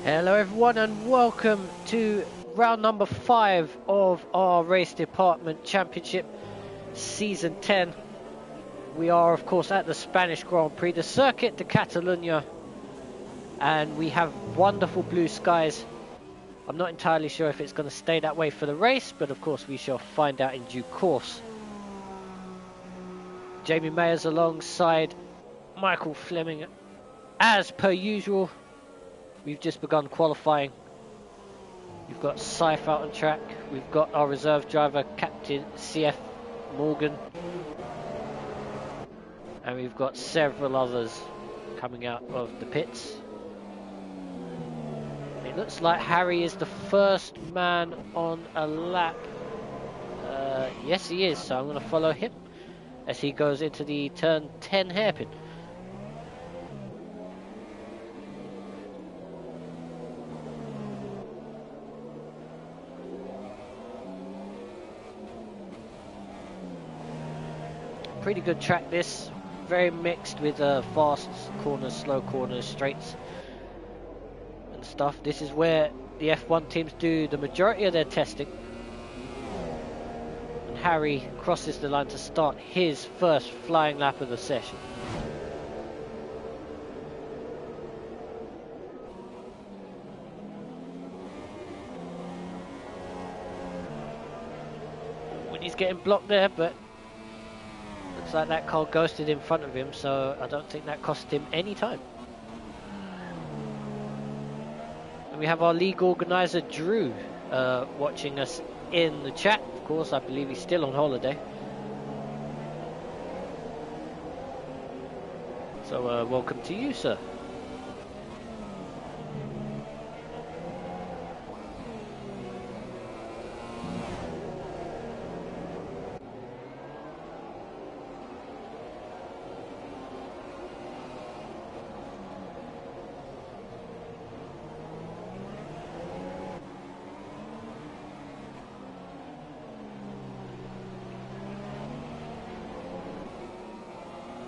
Hello everyone and welcome to round number 5 of our Race Department Championship Season 10. We are of course at the Spanish Grand Prix, the Circuit de Catalunya, and we have wonderful blue skies. I'm not entirely sure if it's going to stay that way for the race, but of course we shall find out in due course. Jamie Mayers alongside Michael Fleming as per usual. We've just begun qualifying. We've got Saif out on track. We've got our reserve driver, Captain CF Morgan. And we've got several others coming out of the pits. It looks like Harry is the first man on a lap. Yes, he is, so I'm going to follow him as he goes into the turn 10 hairpin. Pretty good track this, very mixed with fast corners, slow corners, straights and stuff. This is where the F1 teams do the majority of their testing. And Harry crosses the line to start his first flying lap of the session. When he's getting blocked there, but looks like that car ghosted in front of him, so I don't think that cost him any time. And we have our league organizer Drew watching us in the chat. Of course, I believe he's still on holiday. So welcome to you, sir.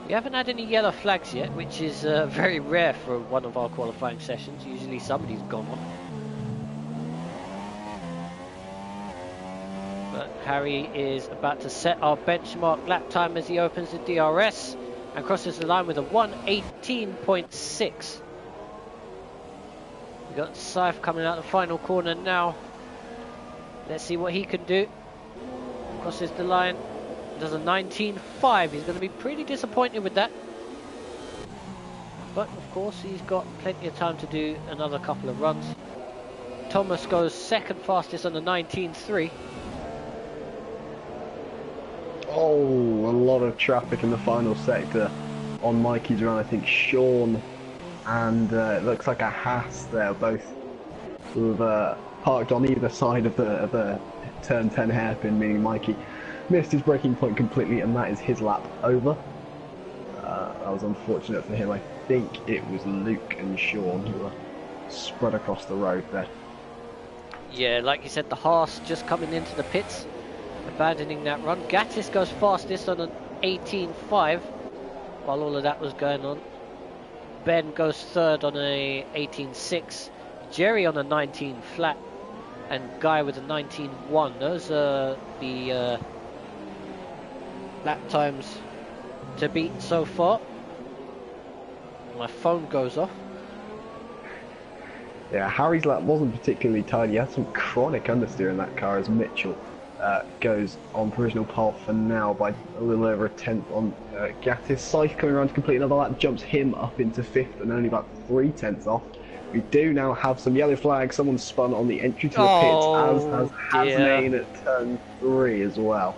We haven't had any yellow flags yet, which is very rare for one of our qualifying sessions. Usually somebody's gone on. But Harry is about to set our benchmark lap time as he opens the DRS and crosses the line with a 1:18.6. We've got Saif coming out the final corner now. Let's see what he can do. Crosses the line. Does a 19.5. He's going to be pretty disappointed with that. But of course he's got plenty of time to do another couple of runs. Thomas goes second fastest on the 19.3. Oh, a lot of traffic in the final sector on Mikey's run. I think Sean and it looks like a Haas there, both sort of parked on either side of the turn 10 hairpin, meaning Mikey missed his braking point completely, and that is his lap over. That was unfortunate for him. I think it was Luke and Sean who were spread across the road there. Yeah, like you said, the Haas just coming into the pits, abandoning that run. Gatis goes fastest on an 18.5 while all of that was going on. Ben goes third on a 18.6. Jerry on a 19 flat, and Guy with a 19.1. Those are the lap times to beat so far. My phone goes off. Yeah, Harry's lap wasn't particularly tight. He had some chronic understeer in that car as Mitchell goes on provisional pole for now by a little over a tenth on Gatis. Saif coming around to complete another lap jumps him up into fifth and only about 3/10 off. We do now have some yellow flags. Someone spun on the entry to the pits, as has Hasnain at turn 3 as well.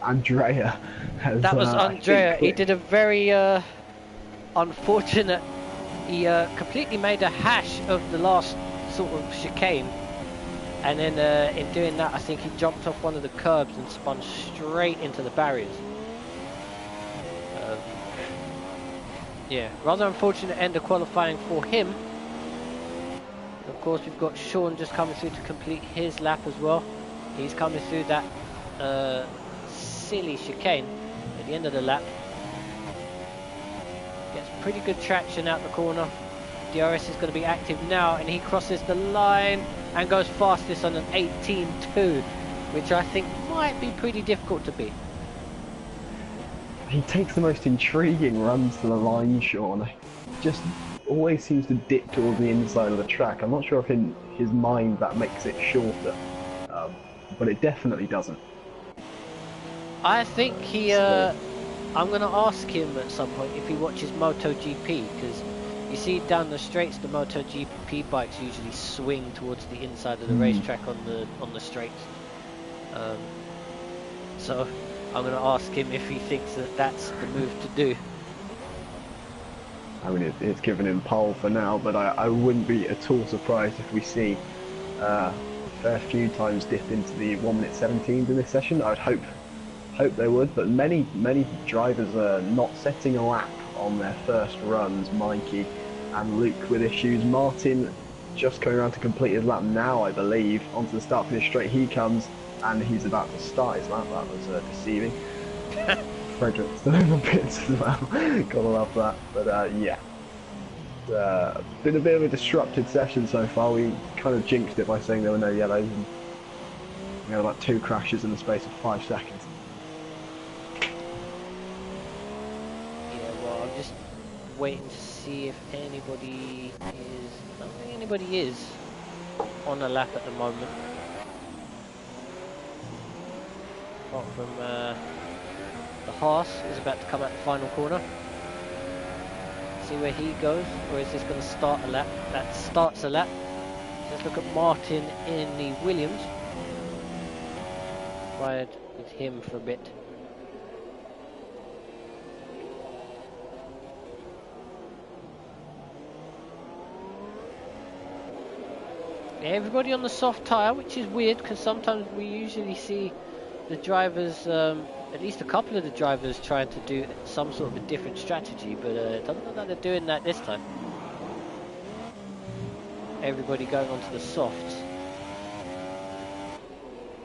Andrea has... That was Andrea. He did a very unfortunate... He completely made a hash of the last sort of chicane. And then in doing that, I think he jumped off one of the curbs and spun straight into the barriers. Yeah, rather unfortunate end of qualifying for him. Of course, we've got Sean just coming through to complete his lap as well. He's coming through that silly chicane at the end of the lap. Gets pretty good traction out the corner. DRS is going to be active now, and he crosses the line and goes fastest on an 18.2, which I think might be pretty difficult to beat. He takes the most intriguing runs to the line, Sean. Just always seems to dip towards the inside of the track. I'm not sure if in his mind that makes it shorter, but it definitely doesn't. I think he, I'm going to ask him at some point if he watches MotoGP, because you see down the straights the MotoGP bikes usually swing towards the inside of the racetrack on the straights. So I'm going to ask him if he thinks that that's the move to do. I mean, it's given him pole for now, but I wouldn't be at all surprised if we see a fair few times dip into the 1:17 in this session. I'd hope they would, but many drivers are not setting a lap on their first runs. Mikey and Luke with issues. Martin just coming around to complete his lap now, I believe. Onto the start finish straight he comes, and he's about to start his lap. That was deceiving. Frederick's still in the pits as well. Gotta love that. But yeah, been a bit of a disrupted session so far. We kind of jinxed it by saying there were no yellows, and we had about 2 crashes in the space of 5 seconds. Waiting to see if anybody is. I don't think anybody is on a lap at the moment. Apart from the Haas is about to come out the final corner. See where he goes, or is this going to start a lap? That starts a lap. Let's look at Martin in the Williams. Tried with him for a bit. Everybody on the soft tyre, which is weird because sometimes we usually see the drivers, at least a couple of the drivers, trying to do some sort of a different strategy, but it doesn't look like they're doing that this time. Everybody going onto the softs.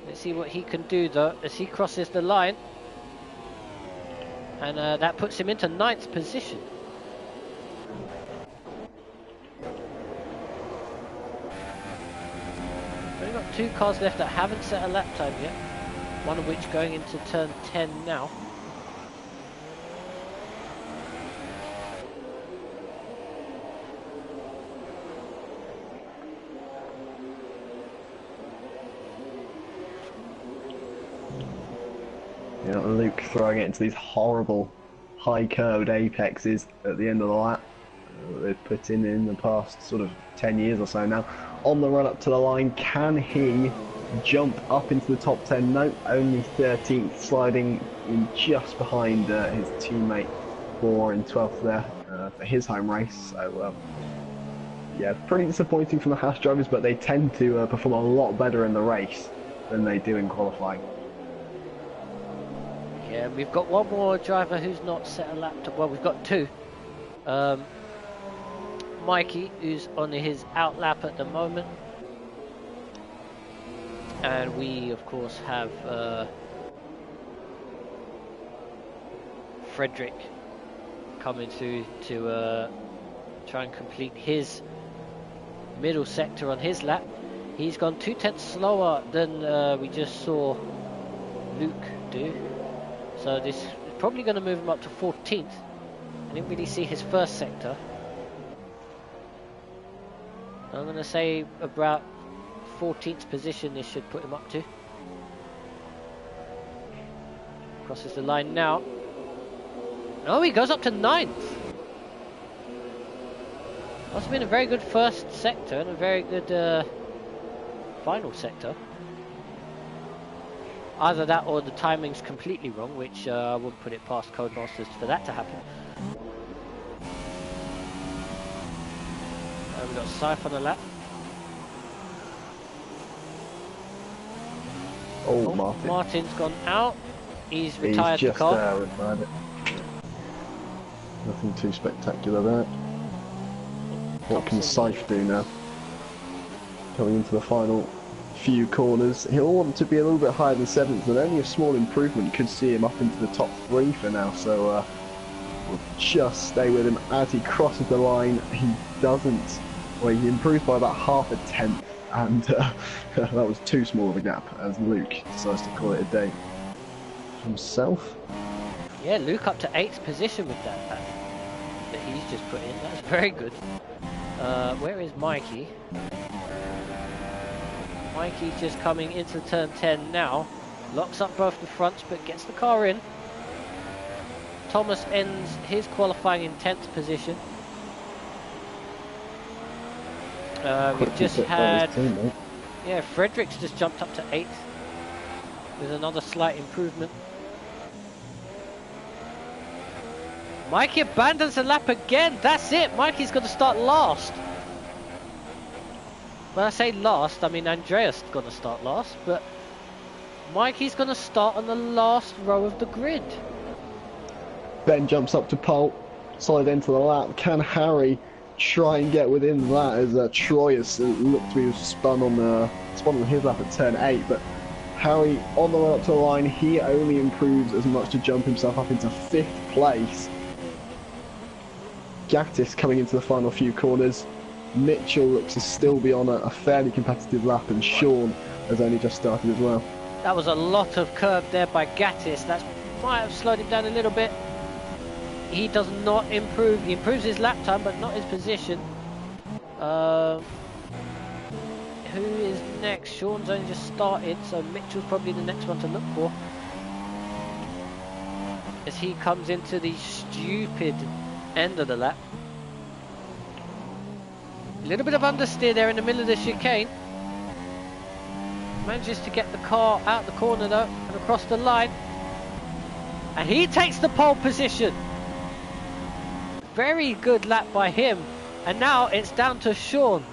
Let's see what he can do though as he crosses the line, and that puts him into 9th position. We've got 2 cars left that haven't set a lap time yet, one of which going into turn 10 now. You know, Luke throwing it into these horrible high curved apexes at the end of the lap that they've put in the past sort of 10 years or so now. On the run up to the line, can he jump up into the top 10? No, only 13th, sliding in just behind his teammate Bohr in 12th there for his home race. So yeah, pretty disappointing from the Haas drivers, but they tend to perform a lot better in the race than they do in qualifying. Yeah, we've got one more driver who's not set a lap time. Well, we've got 2. Mikey, who's on his out lap at the moment, and we of course have Frederick coming through to try and complete his middle sector on his lap. He's gone 2/10 slower than we just saw Luke do, so this is probably going to move him up to 14th. I didn't really see his first sector. I'm going to say about 14th position this should put him up to. Crosses the line now. Oh, he goes up to 9th. Must have been a very good first sector and a very good final sector. Either that or the timing's completely wrong, which I wouldn't put it past Codemasters for that to happen. We've got Scythe on the lap. Oh, Martin. Martin's gone out. He's retired the car. Retired it. Nothing too spectacular there. What can Scythe do now? Coming into the final few corners. He'll want to be a little bit higher than 7th, but only a small improvement could see him up into the top 3 for now. So will just stay with him as he crosses the line. He doesn't, well, he improves by about half a tenth, and that was too small of a gap as Luke decides to call it a day himself. Yeah, Luke up to 8th position with that lap that he's just put in. That's very good. Where is Mikey? Mikey's just coming into turn 10 now. Locks up both the fronts but gets the car in. Thomas ends his qualifying in 10th position. We've just had... Yeah, Frederick's just jumped up to 8th with another slight improvement. Mikey abandons the lap again. That's it. Mikey's going to start last. When I say last, I mean Andreas is going to start last, but Mikey's going to start on the last row of the grid. Ben jumps up to pole, solid into the lap. Can Harry try and get within that as Troy has looked to be spun on his lap at turn 8, but Harry on the way up to the line, he only improves as much to jump himself up into 5th place. Gatis coming into the final few corners. Mitchell looks to still be on a fairly competitive lap, and Sean has only just started as well. That was a lot of curb there by Gatis. That might have slowed him down a little bit. He does not improve. He improves his lap time, but not his position. Who is next? Sean's only just started, so Mitchell's probably the next one to look for. As he comes into the stupid end of the lap. A little bit of understeer there in the middle of the chicane. Manages to get the car out the corner though, and across the line. And he takes the pole position. Very good lap by him. And now it's down to Sean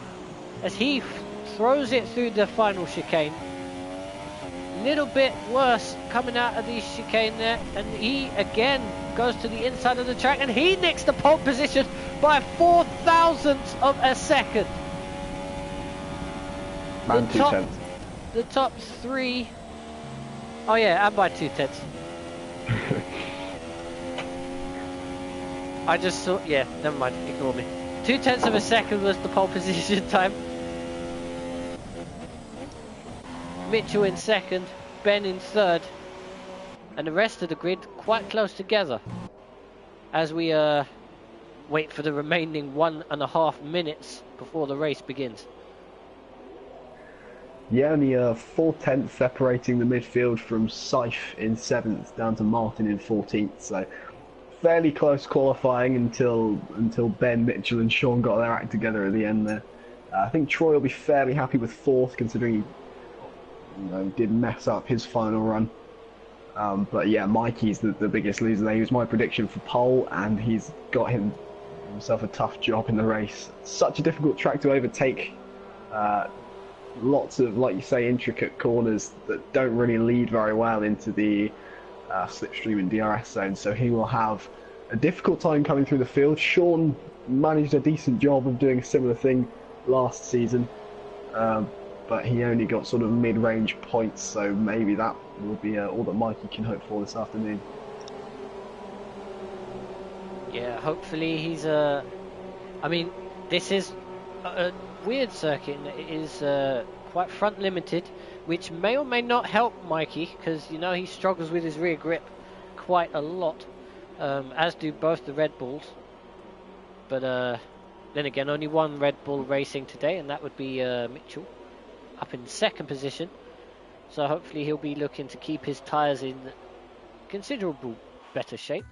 as he throws it through the final chicane. Little bit worse coming out of the chicane there, and he again goes to the inside of the track, and he nicks the pole position by 0.004 of a second. And 2/10. The top 3. Oh yeah, and by 2/10. I just saw, yeah, never mind, ignore me. 0.2 of a second was the pole position time. Mitchell in 2nd, Ben in 3rd, and the rest of the grid quite close together as we wait for the remaining 1.5 minutes before the race begins. Yeah, only 4/10 separating the midfield from Seif in 7th down to Martin in 14th, so fairly close qualifying until Ben, Mitchell and Sean got their act together at the end there. I think Troy will be fairly happy with 4th, considering he did mess up his final run. But yeah, Mikey's the biggest loser there. He was my prediction for pole, and he's got himself a tough job in the race. Such a difficult track to overtake. Lots of, like you say, intricate corners that don't really lead very well into the slipstream and DRS zone, so he will have a difficult time coming through the field. Sean managed a decent job of doing a similar thing last season, but he only got sort of mid-range points, so maybe that will be all that Mikey can hope for this afternoon. Yeah, hopefully he's I mean, this is a weird circuit, and it is quite front limited, which may or may not help Mikey, because you know he struggles with his rear grip quite a lot, as do both the Red Bulls. But then again, only one Red Bull racing today, and that would be Mitchell, up in 2nd position. So hopefully he'll be looking to keep his tyres in considerable better shape.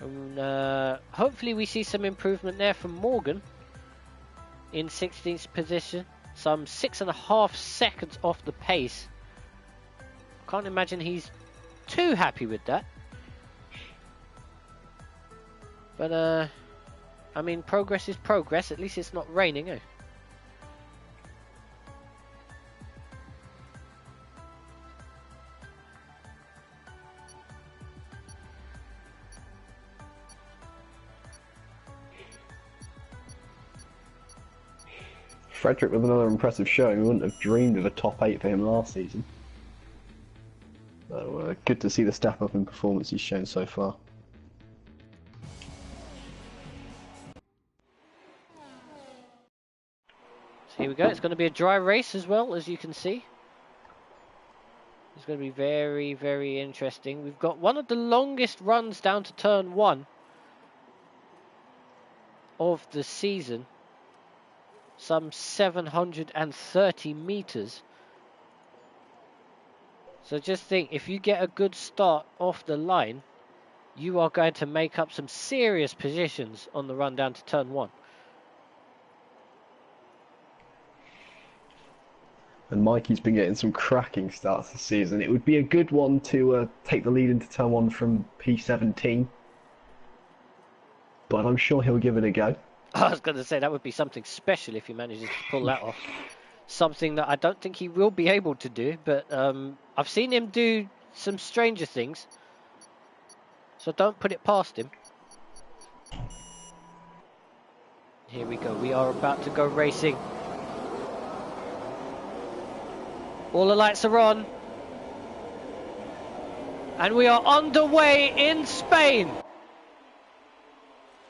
And hopefully we see some improvement there from Morgan in 16th position, some 6.5 seconds off the pace. Can't imagine he's too happy with that. But I mean, progress is progress. At least it's not raining, eh? Frederick with another impressive showing. We wouldn't have dreamed of a top 8 for him last season. So good to see the step up in performance he's shown so far. Here we go. It's going to be a dry race as well, as you can see. It's going to be very, very interesting. We've got one of the longest runs down to turn 1 of the season. Some 730 meters. So just think, if you get a good start off the line, you are going to make up some serious positions on the run down to turn 1. And Mikey's been getting some cracking starts this season. It would be a good one to take the lead into turn 1 from P17. But I'm sure he'll give it a go. I was going to say that would be something special if he manages to pull that off. Something that I don't think he will be able to do, but I've seen him do some stranger things. So don't put it past him. Here we go. We are about to go racing. All the lights are on. And we are underway in Spain.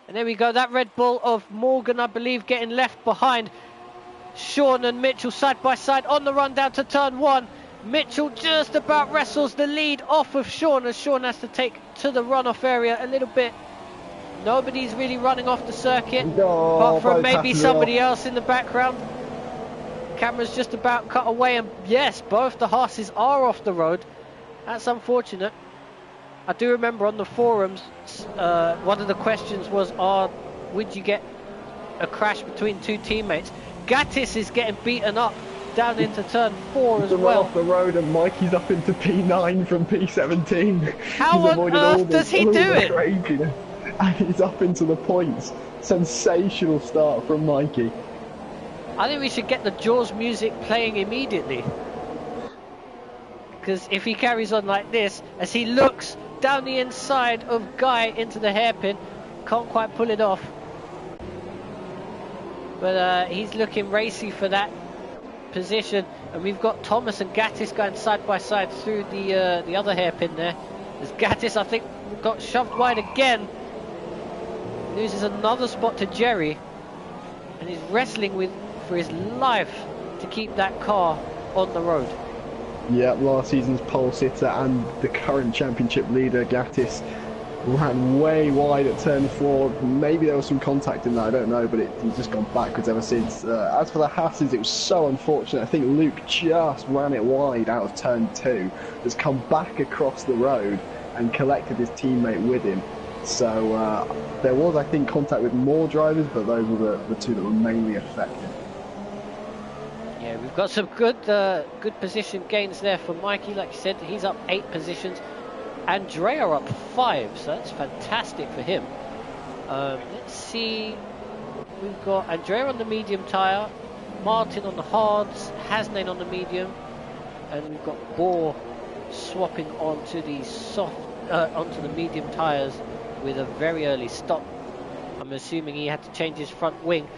And there we go. That Red Bull of Morgan, I believe, getting left behind. Sean and Mitchell side by side on the run down to turn 1. Mitchell just about wrestles the lead off of Sean, as Sean has to take to the runoff area a little bit. Nobody's really running off the circuit, apart from maybe somebody else in the background. Camera's just about cut away, and yes, both the Haas's are off the road. That's unfortunate. I do remember on the forums, one of the questions was, would you get a crash between two teammates? Gatis is getting beaten up down into turn 4 as well. Off the road, and Mikey's up into P9 from P17. How on earth does he do it? Craziness. And he's up into the points. Sensational start from Mikey. I think we should get the Jaws music playing immediately. Because if he carries on like this, as he looks down the inside of Guy into the hairpin, can't quite pull it off. But he's looking racy for that position, and we've got Thomas and Gatis going side by side through the other hairpin there. As Gatis, I think, got shoved wide again, loses another spot to Jerry, and he's wrestling for his life to keep that car on the road. Yeah, last season's pole sitter and the current championship leader Gatis ran way wide at turn 4. Maybe there was some contact in that, I don't know, but he's just gone backwards ever since. As for the Haas's, it was so unfortunate. I think Luke just ran it wide out of turn 2, has come back across the road and collected his teammate with him. So there was, I think, contact with more drivers, but those were the two that were mainly affected. Yeah, we've got some good position gains there for Mikey. Like you said, he's up 8 positions. Andrea up 5, so that's fantastic for him. Let's see. We've got Andrea on the medium tyre, Martin on the hards, Hasnain on the medium, and we've got Bohr swapping onto the medium tyres with a very early stop. I'm assuming he had to change his front wing.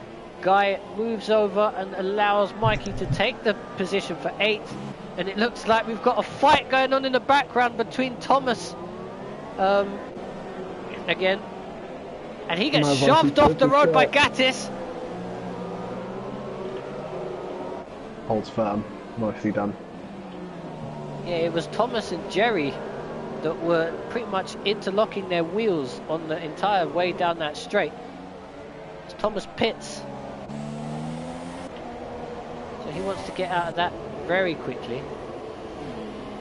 Guy moves over and allows Mikey to take the position for 8th. And it looks like we've got a fight going on in the background between Thomas again. And he gets shoved off the road by Gatis. Holds firm. Nicely done. Yeah, it was Thomas and Jerry that were pretty much interlocking their wheels on the entire way down that straight. It's Thomas pits. So he wants to get out of that very quickly.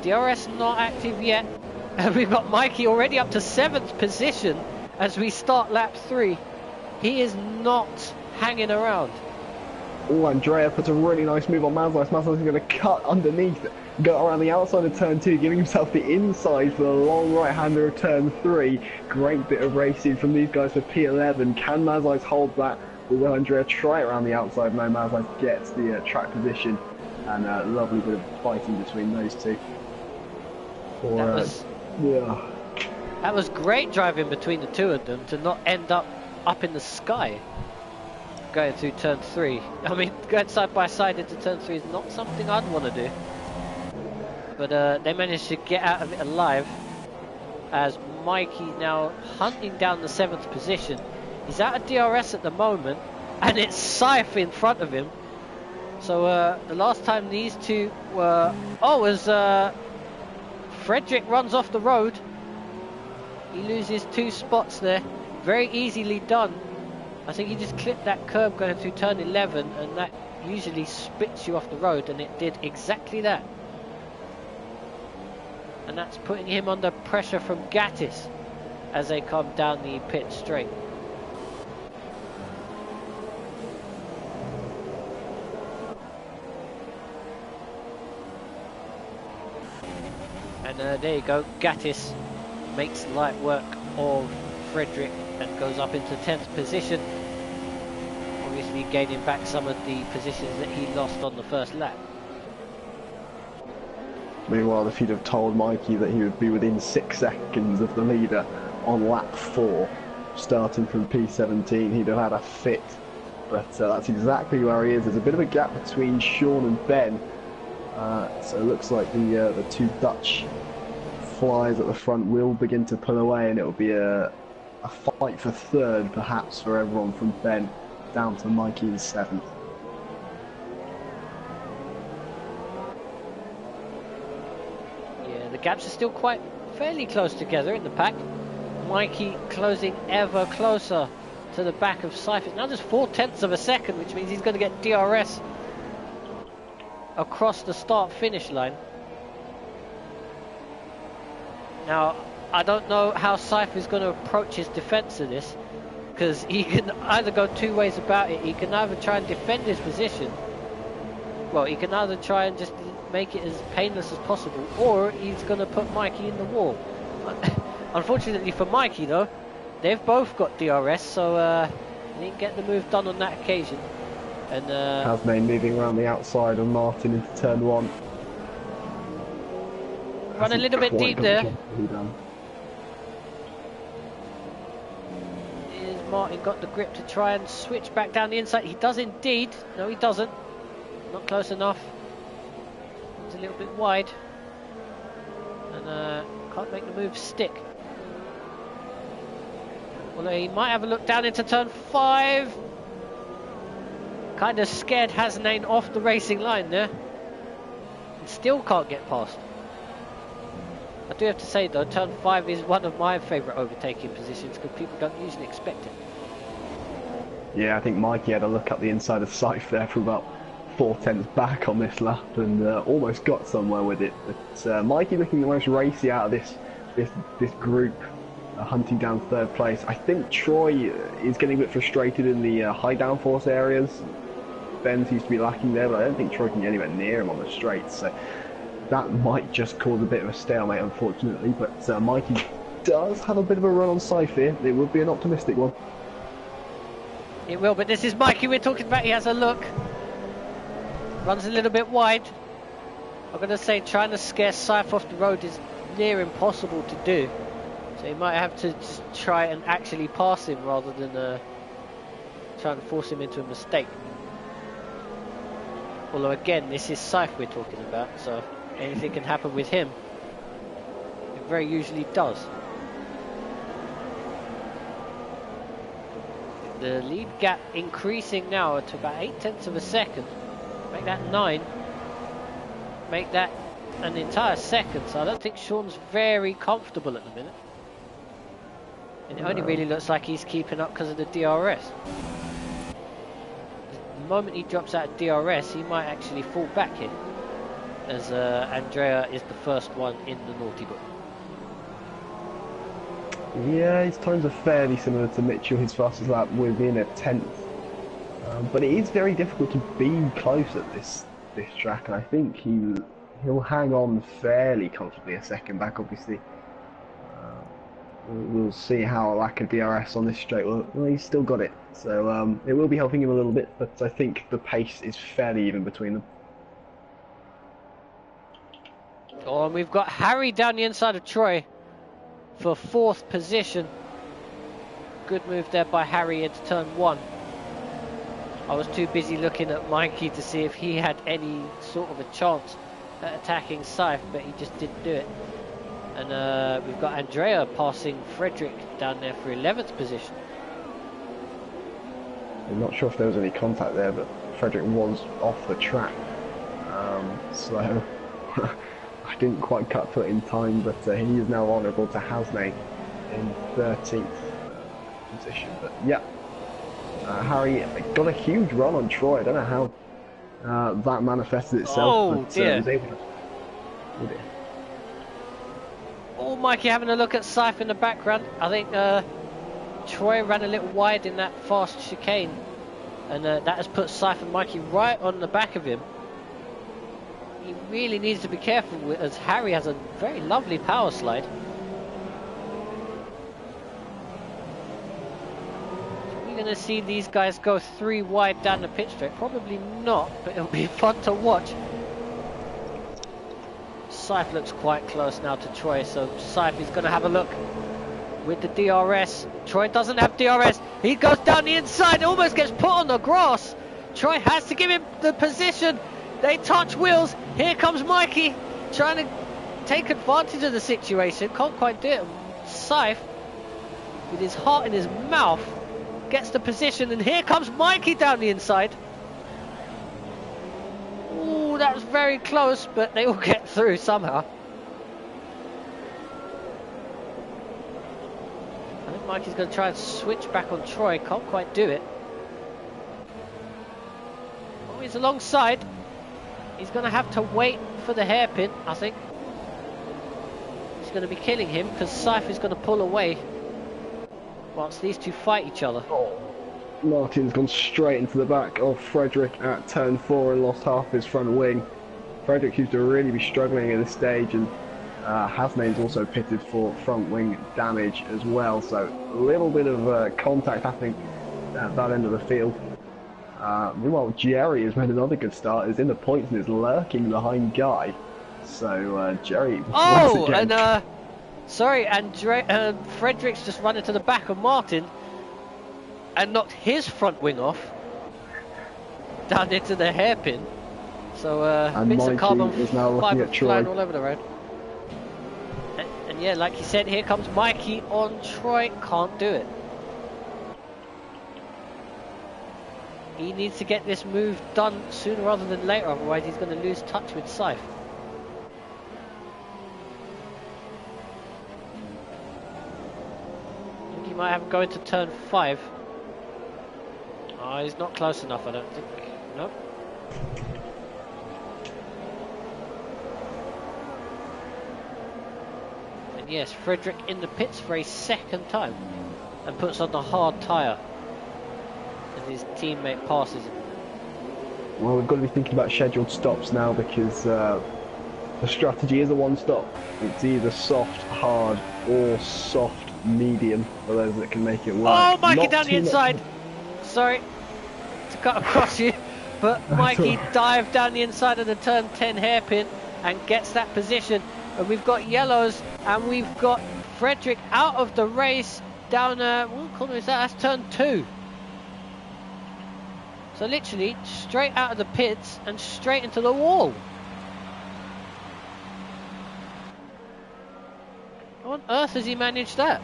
DRS not active yet. And we've got Mikey already up to 7th position as we start lap 3. He is not hanging around. Oh, Andrea puts a really nice move on Mazlice. Mazlice is going to cut underneath, go around the outside of turn 2, giving himself the inside for the long right-hander of turn 3. Great bit of racing from these guys for P11. Can Mazlice hold that? Or will Andrea try it around the outside? No, Mazlice gets the track position. And a lovely bit of fighting between those two. That was great driving between the two of them to not end up in the sky going through turn 3. I mean, going side by side into turn 3 is not something I'd want to do. But they managed to get out of it alive, as Mikey now hunting down the 7th position. He's out of DRS at the moment, and it's Saif in front of him. So the last time these two were... Oh, was Frederick runs off the road. He loses 2 spots there. Very easily done. I think he just clipped that curb going through turn 11, and that usually spits you off the road, and it did exactly that. And that's putting him under pressure from Gatis as they come down the pit straight. And there you go, Gatis makes light work of Frederick and goes up into 10th position, obviously gaining back some of the positions that he lost on the first lap. Meanwhile, if he'd have told Mikey that he would be within 6 seconds of the leader on lap 4, starting from P17, he'd have had a fit. But that's exactly where he is. There's a bit of a gap between Sean and Ben. So it looks like the 2 Dutch flyers at the front will begin to pull away, and it'll be a fight for 3rd, perhaps, for everyone from Ben down to Mikey in 7th. Yeah, the gaps are still quite fairly close together in the pack. Mikey closing ever closer to the back of Cypher. Now just 0.4 of a second, which means he's going to get DRS across the start-finish line. Now, I don't know how Cypher is going to approach his defence of this, because he can either go 2 ways about it. He can either try and defend his position, well, he can either try and just make it as painless as possible, or he's going to put Mikey in the wall. Unfortunately for Mikey, though, they've both got DRS, so he didn't get the move done on that occasion. And Hasmain moving around the outside of Martin into turn 1. Run a little bit deep there. Is Martin got the grip to try and switch back down the inside? He does indeed. No, he doesn't. Not close enough. It's a little bit wide. And can't make the move stick. Although he might have a look down into turn 5. Kind of scared Hasnain off the racing line there. And still can't get past. I do have to say though, turn 5 is one of my favourite overtaking positions because people don't usually expect it. Yeah, I think Mikey had a look up the inside of Scythe there for about 0.4 back on this lap and almost got somewhere with it. But Mikey looking the most racy out of this group, hunting down 3rd place. I think Troy is getting a bit frustrated in the high downforce areas. Ben seems to be lacking there, but I don't think Troy can get anywhere near him on the straights. So that might just cause a bit of a stalemate, unfortunately. But Mikey does have a bit of a run on Scythe here. It would be an optimistic one. It will, but this is Mikey we're talking about. He has a look. Runs a little bit wide. I'm going to say trying to scare Scythe off the road is near impossible to do. So he might have to just try and actually pass him rather than trying to force him into a mistake. Although again, this is Scythe we're talking about, so anything can happen with him. It very usually does. The lead gap increasing now to about 0.8 of a second. Make that 9. Make that an entire second, so I don't think Sean's very comfortable at the minute. And it only really looks like he's keeping up because of the DRS. The moment he drops out of DRS, he might actually fall back here, as Andrea is the first one in the naughty book. Yeah, his times are fairly similar to Mitchell, his fastest lap within a 10th. But it is very difficult to be close at this track, and I think he'll hang on fairly comfortably a second back, obviously. We'll see how a lack of DRS on this straight. Well, he's still got it, so it will be helping him a little bit, but I think the pace is fairly even between them. Oh, and we've got Harry down the inside of Troy for 4th position. Good move there by Harry into turn 1. I was too busy looking at Mikey to see if he had any sort of a chance at attacking Scythe, but he just didn't do it. And we've got Andrea passing Frederick down there for 11th position. I'm not sure if there was any contact there, but Frederick was off the track. So I didn't quite cut to it in time, but he is now honourable to Hasney in 13th position. But yeah, Harry got a huge run on Troy. I don't know how that manifested itself. Oh but, dear. Was able to... Oh dear. Oh, Mikey having a look at Scythe in the background. I think Troy ran a little wide in that fast chicane, and that has put Scythe and Mikey right on the back of him. He really needs to be careful as Harry has a very lovely power slide. Are we going to see these guys go 3 wide down the pit straight? Probably not, but it'll be fun to watch. Scythe looks quite close now to Troy, so Scythe is going to have a look with the DRS. Troy doesn't have DRS. He goes down the inside, almost gets put on the grass. Troy has to give him the position. They touch wheels. Here comes Mikey trying to take advantage of the situation. Can't quite do it. Scythe, with his heart in his mouth, gets the position, and here comes Mikey down the inside. Ooh, that was very close, but they will get through somehow. I think Mikey's going to try and switch back on Troy. Can't quite do it. Oh, he's alongside. He's going to have to wait for the hairpin, I think. He's going to be killing him because Scythe is going to pull away whilst these two fight each other. Oh. Martin's gone straight into the back of Frederick at turn 4 and lost half his front wing. Frederick seems to really be struggling at this stage, and Hasney's also pitted for front wing damage as well, so a little bit of contact happening at that end of the field. Meanwhile, Jerry has made another good start, is in the points and is lurking behind Guy. So Jerry oh, once again... and sorry, and Frederick's just run into the back of Martin and knocked his front wing off down into the hairpin. So bits of carbon is now looking at Troy. flying all over the road. And yeah, like you said, here comes Mikey on Troy. Can't do it. He needs to get this move done sooner rather than later, otherwise he's going to lose touch with Scythe. I think he might have him go into turn 5. Oh, he's not close enough, I don't think. Nope. And yes, Frederick in the pits for a second time and puts on the hard tyre as his teammate passes him. Well, we've got to be thinking about scheduled stops now, because the strategy is a one-stop. It's either soft, hard, or soft, medium for those that can make it work. Oh, Mikey Not down the too inside! Sorry to cut across you, but Mikey dived down the inside of the turn 10 hairpin and gets that position. And we've got yellows, and we've got Frederick out of the race down, what corner is that? That's turn 2. So literally straight out of the pits and straight into the wall. How on earth has he managed that?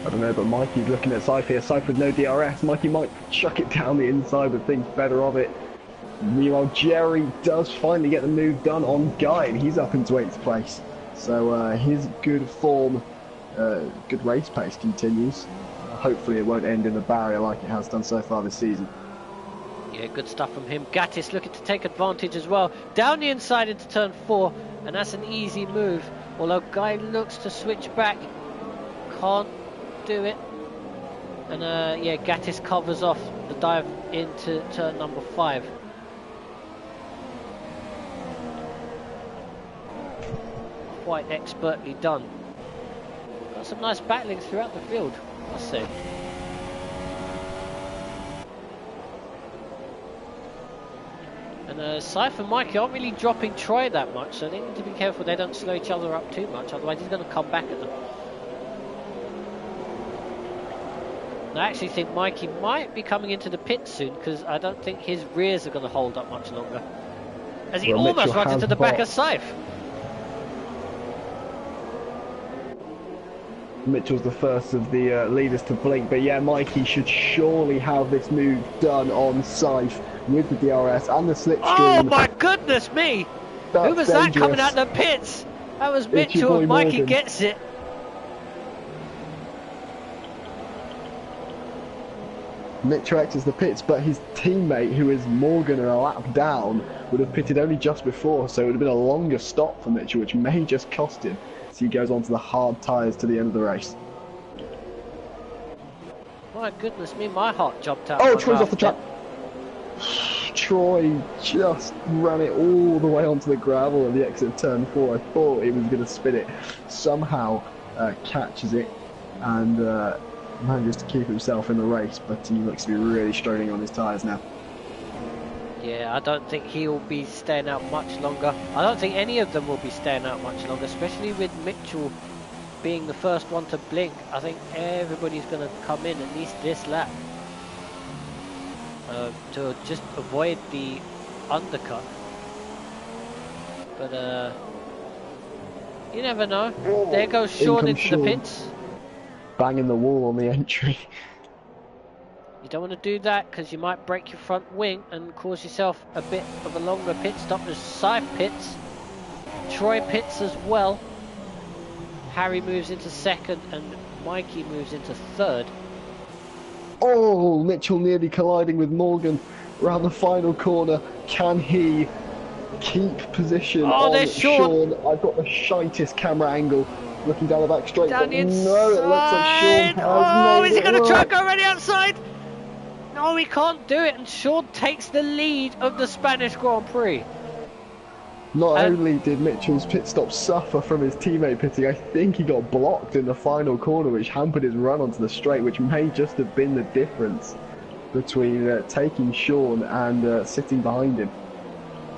I don't know, but Mikey's looking at Scythe here. Scythe with no DRS. Mikey might chuck it down the inside, but thinks better of it. Meanwhile, Jerry does finally get the move done on Guy, and he's up into 8th place. So his good form, good race pace continues. Hopefully it won't end in the barrier like it has done so far this season. Yeah, good stuff from him. Gatis looking to take advantage as well. Down the inside into turn 4, and that's an easy move. Although Guy looks to switch back. Can't do it. And yeah, Gatis covers off the dive into turn number 5. Quite expertly done. Got some nice battling throughout the field, I must say. And Scythe and Mikey aren't really dropping Troy that much, so they need to be careful they don't slow each other up too much, otherwise he's going to come back at them. And I actually think Mikey might be coming into the pit soon, because I don't think his rears are going to hold up much longer. As he almost runs into the back of Scythe. Mitchell's the first of the leaders to blink, but yeah, Mikey should surely have this move done on Scythe with the DRS and the slipstream. Oh my goodness me! That's Who was dangerous. that coming out the pits? That was It's your Mitchell, boy and Mikey Morgan. gets it. Mitchell exits the pits, but his teammate, who is Morgan and a lap down, would have pitted only just before, so it would have been a longer stop for Mitchell, which may just cost him as he goes on to the hard tyres to the end of the race. My goodness me, my heart jumped out. Oh, my Troy's mouth off the track. Troy just ran it all the way onto the gravel at the exit of turn 4. I thought he was going to spin it. Somehow catches it and manages to keep himself in the race, but he looks to be really struggling on his tyres now. Yeah, I don't think he'll be staying out much longer. I don't think any of them will be staying out much longer, especially with Mitchell being the first one to blink. I think everybody's going to come in at least this lap to just avoid the undercut. But you never know. Oh, there goes Sean into Sean. the pits. Banging the wall on the entry. You don't want to do that because you might break your front wing and cause yourself a bit of a longer pit stop. There's Scythe pits, Troy pits as well. Harry moves into second and Mikey moves into third. Oh, Mitchell nearly colliding with Morgan around the final corner. Can he keep position on there's Sean. I've got the shitest camera angle. Looking down the back straight, Down but the inside. no, it looks like Sean has Oh, made is he it going to try work. and go around the outside? No, he can't do it, and Sean takes the lead of the Spanish Grand Prix. Not only did Mitchell's pit stop suffer from his teammate pitting, I think he got blocked in the final corner, which hampered his run onto the straight, which may just have been the difference between taking Sean and sitting behind him.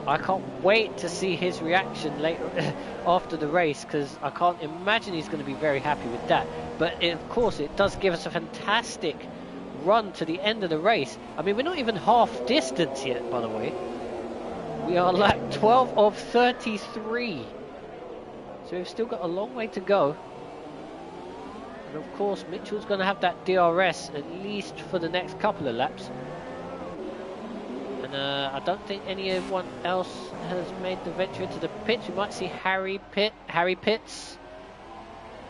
I can't wait to see his reaction later after the race, because I can't imagine he's going to be very happy with that. But of course it does give us a fantastic run to the end of the race. I mean, we're not even half distance yet, by the way. We are like 12 of 33. So we've still got a long way to go. And of course Mitchell's going to have that DRS at least for the next couple of laps. And I don't think anyone else has made the venture into the pits. We might see Harry pits.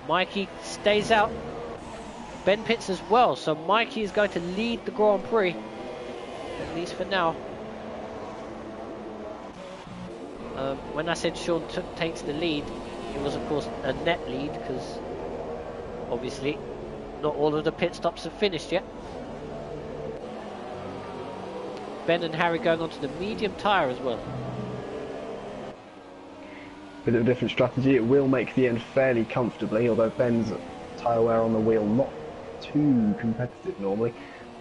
Mikey stays out. Ben pits as well. So Mikey is going to lead the Grand Prix, at least for now. When I said Sean takes the lead, it was of course a net lead, because obviously not all of the pit stops have finished yet. Ben and Harry going on to the medium tyre as well. Bit of a different strategy. It will make the end fairly comfortably, although Ben's tyre wear on the wheel not too competitive normally.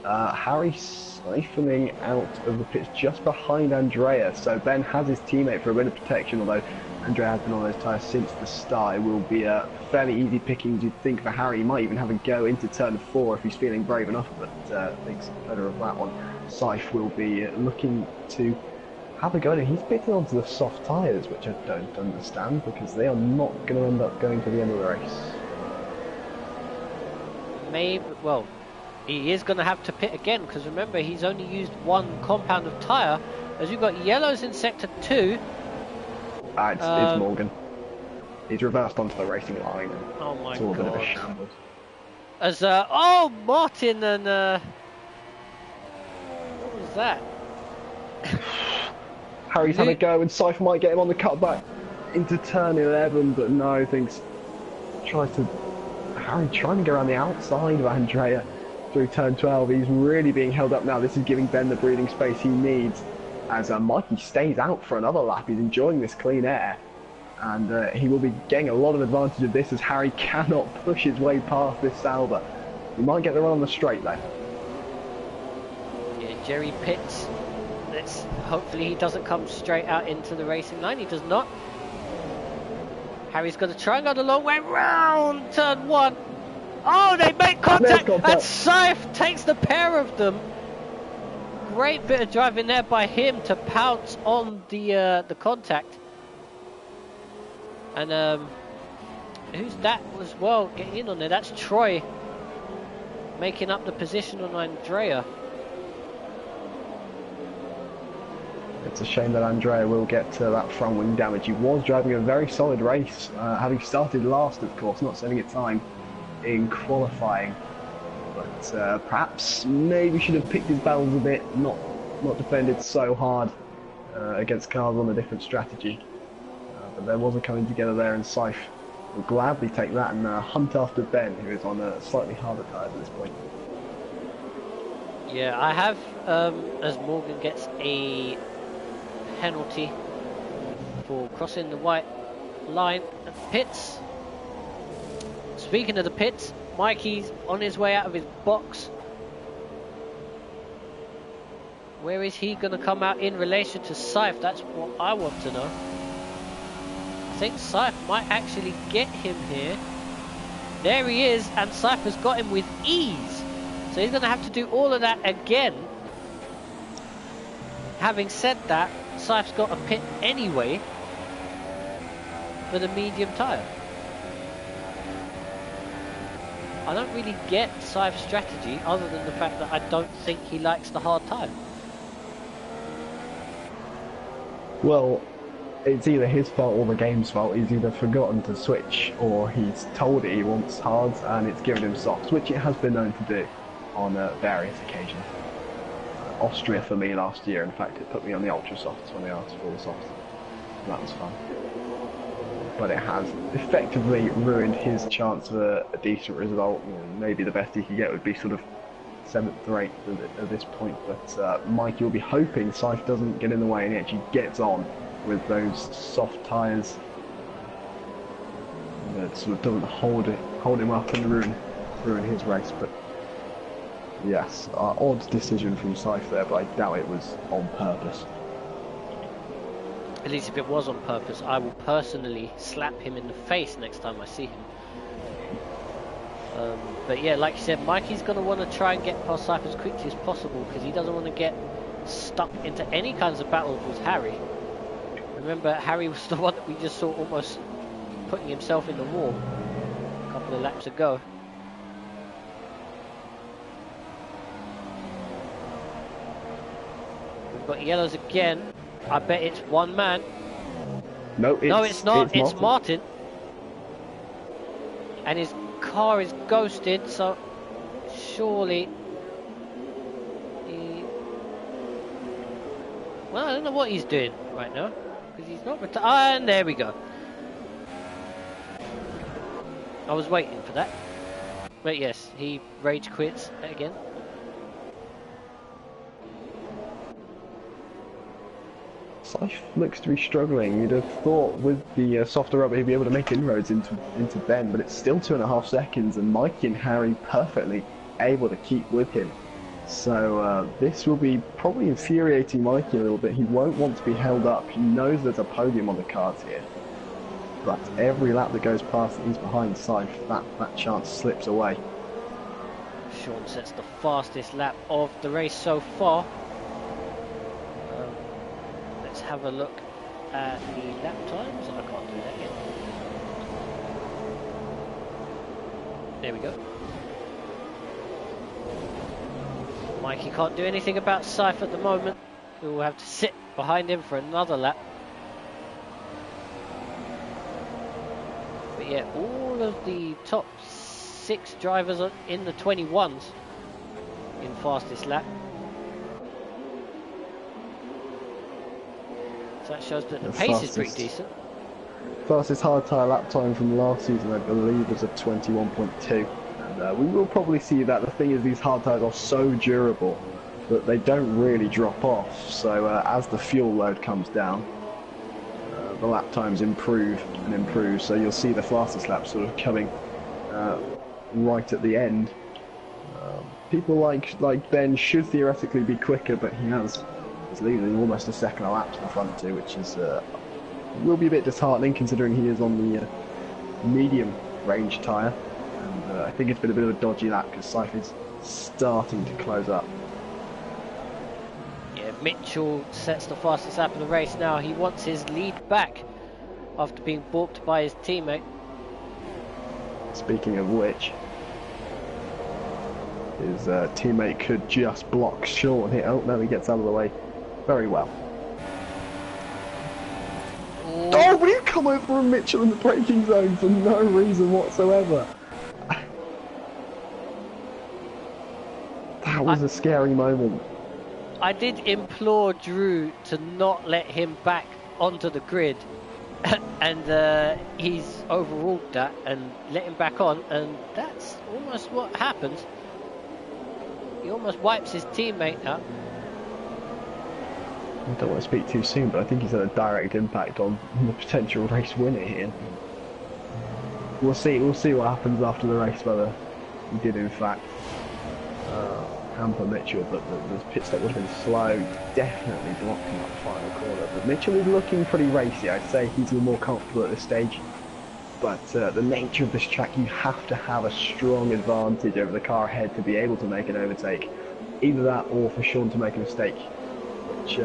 Harry siphoning out of the pits just behind Andrea, so Ben has his teammate for a bit of protection, although Andrea has been on those tyres since the start. It will be a fairly easy pickings, you'd think, for Harry. He might even have a go into turn 4 if he's feeling brave enough, but thinks better of that one. Scythe will be looking to have a go at it. He's pitting onto the soft tyres, which I don't understand, because they are not going to end up going to the end of the race. Maybe, well, he is going to have to pit again, because remember, he's only used one compound of tyre, as you've got yellows in sector 2. It's Morgan. He's reversed onto the racing line. Oh my it's all a bit of a god. shambles. As, Martin and, what was that? Harry's had a go, and Scythe might get him on the cutback into turn 11, but no, Harry trying to go around the outside of Andrea through turn 12. He's really being held up now. This is giving Ben the breathing space he needs, as Mikey stays out for another lap. He's enjoying this clean air, and he will be getting a lot of advantage of this, as Harry cannot push his way past this Sauber. He might get the run on the straight though. Yeah, Jerry pits. Hopefully he doesn't come straight out into the racing line. He does not. Harry's going to try and go the long way round turn 1. Oh, they make contact, and Scythe takes the pair of them. Great bit of driving there by him to pounce on the contact. And who's that as well getting in on there? That's Troy making up the position on Andrea. It's a shame that Andrea will get that front wing damage. He was driving a very solid race, having started last, of course, not setting a time in qualifying. But perhaps maybe should have picked his battles a bit, not defended so hard against cars on a different strategy. But there was a coming together there, and Scythe will gladly take that and hunt after Ben, who is on a slightly harder tyre at this point. Yeah, I have, as Morgan gets a penalty for crossing the white line at the pits. Speaking of the pits, Mikey's on his way out of his box. Where is he going to come out in relation to Scythe? That's what I want to know. I think Scythe might actually get him here. There he is, and Scythe has got him with ease. So he's going to have to do all of that again. Having said that, Scythe's got a pit anyway for the medium tyre. I don't really get Scythe's strategy other than the fact that I don't think he likes the hard tyre. Well, it's either his fault or the game's fault. He's either forgotten to switch or he's told it he wants hards and it's given him softs, which it has been known to do on various occasions. Austria for me last year, in fact, it put me on the ultra softs when they asked for the softs. That was fun. But it has effectively ruined his chance of a decent result. You know, maybe the best he could get would be sort of 7th or 8th at this point. But Mikey will be hoping Scythe doesn't get in the way and he actually gets on with those soft tyres. That sort of doesn't hold him up and ruin his race. But yes, odd decision from Scythe there, but I doubt it was on purpose. At least if it was on purpose, I will personally slap him in the face next time I see him. But yeah, like you said, Mikey's going to want to try and get past Scythe as quickly as possible because he doesn't want to get stuck into any kinds of battles with Harry. Remember, Harry was the one that we just saw almost putting himself in the wall a couple of laps ago. We've got yellows again. I bet it's one man. No, it's not. It's Martin. And his car is ghosted, so surely he... Well, I don't know what he's doing right now, because he's not and there we go. I was waiting for that. But yes, he rage quits again. Scythe looks to be struggling. You'd have thought with the softer rubber he'd be able to make inroads into Ben, but it's still 2.5 seconds, and Mikey and Harry perfectly able to keep with him. So this will be probably infuriating Mikey a little bit. He won't want to be held up. He knows there's a podium on the cards here, but every lap that goes past that he's behind Scythe, that chance slips away. Sean sets the fastest lap of the race so far. Let's have a look at the lap times. I can't do that yet. There we go. Mikey can't do anything about Scythe at the moment. We will have to sit behind him for another lap. But yeah, all of the top 6 drivers are in the 21s in fastest lap. So that shows that the pace is pretty decent. Fastest hard tyre lap time from last season, I believe, was a 21.2. And we will probably see that. The thing is, these hard tyres are so durable that they don't really drop off. So as the fuel load comes down, the lap times improve and improve. So you'll see the fastest lap sort of coming right at the end. People like Ben should theoretically be quicker, but he's leading almost a second a lap to the front two, which is will be a bit disheartening considering he is on the medium range tyre, and I think it's been a bit of a dodgy lap because Scythe is starting to close up. Yeah, Mitchell sets the fastest lap of the race now. He wants his lead back after being balked by his teammate. Speaking of which, his teammate could just block Sean here. Oh no, he gets out of the way very well. Oh, will you come over on Mitchell in the braking zone for no reason whatsoever? That was a scary moment. I did implore Drew to not let him back onto the grid, and he's overruled that and let him back on, and that's almost what happens. He almost wipes his teammate out. I don't want to speak too soon, but I think he's had a direct impact on the potential race winner here. We'll see what happens after the race, whether he did in fact hamper Mitchell, but the pit stop would have been slow, definitely blocking that final corner. But Mitchell is looking pretty racy. I'd say he's a little more comfortable at this stage. But the nature of this track, you have to have a strong advantage over the car ahead to be able to make an overtake. Either that or for Sean to make a mistake, which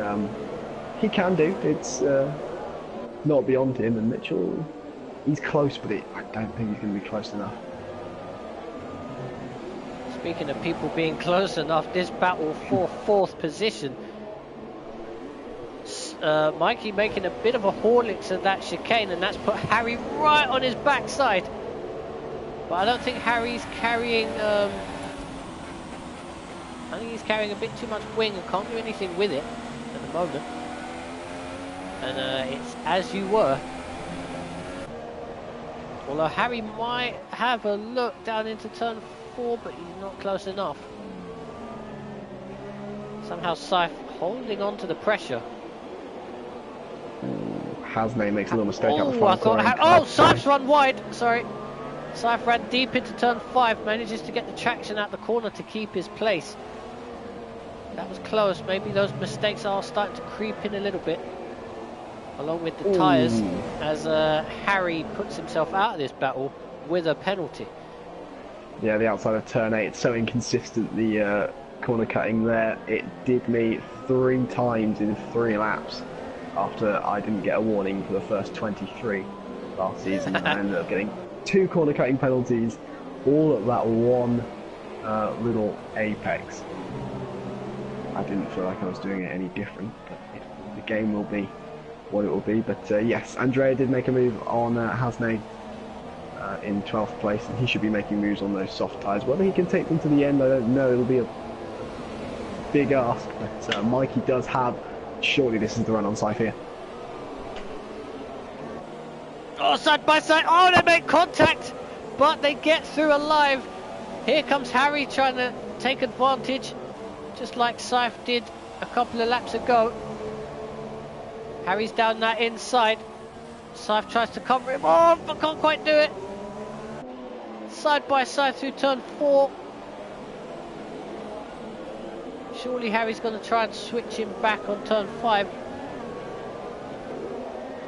he can do. It's not beyond him, and Mitchell, he's close, but I don't think he's going to be close enough. Speaking of people being close enough, this battle for 4th position. Mikey making a bit of a Horlicks of that chicane, and that's put Harry right on his backside. But I don't think Harry's carrying... I think he's carrying a bit too much wing and can't do anything with it at the moment. And it's as you were. Although Harry might have a look down into turn 4, but he's not close enough. Somehow Scythe holding on to the pressure. Hasney makes a little mistake out the front corner. Oh, Scythe's run wide. Sorry. Scythe ran deep into turn 5, manages to get the traction out the corner to keep his place. That was close. Maybe those mistakes are starting to creep in a little bit, along with the tyres, as Harry puts himself out of this battle with a penalty. Yeah, the outside of turn 8, it's so inconsistent, the corner cutting there. It did me 3 times in 3 laps after I didn't get a warning for the first 23 last season. I ended up getting 2 corner cutting penalties, all at that one little apex. I didn't feel like I was doing it any different, but the game will be what it will be. But yes, Andrea did make a move on Hasney in 12th place, and he should be making moves on those soft tyres. Whether he can take them to the end, I don't know. It'll be a big ask, but Mikey does have... Surely this is the run on Scythe here. Oh, side by side. Oh, they make contact, but they get through alive. Here comes Harry trying to take advantage, just like Scythe did a couple of laps ago. Harry's down that inside. Scythe tries to cover him. Oh, but can't quite do it. Side by side through turn 4. Surely Harry's going to try and switch him back on turn 5.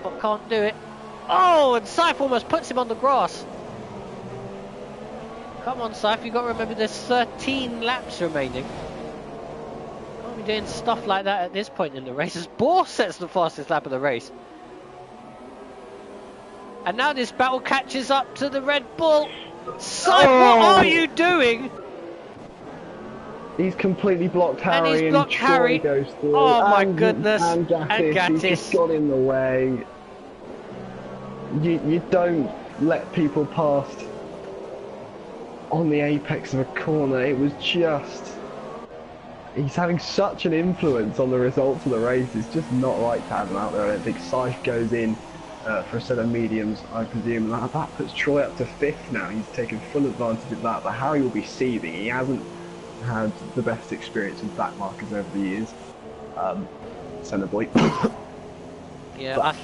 But can't do it. Oh, and Scythe almost puts him on the grass. Come on, Scythe, you've got to remember there's 13 laps remaining. Can't be doing stuff like that at this point in the race, as Bohr sets the fastest lap of the race. And now this battle catches up to the Red Bull. Scythe, what are you doing? He's completely blocked Harry, and he's blocked Harry. Goes through. Oh my goodness! And Gatis, he's just got in the way. You don't let people past on the apex of a corner. It was just... He's having such an influence on the results of the race. It's just not right to have him out there. I don't think Scythe goes in for a set of mediums, I presume. That puts Troy up to 5th now. He's taken full advantage of that, but Harry will be seething. He hasn't had the best experience with back markers over the years. Centre boy. Yeah, but...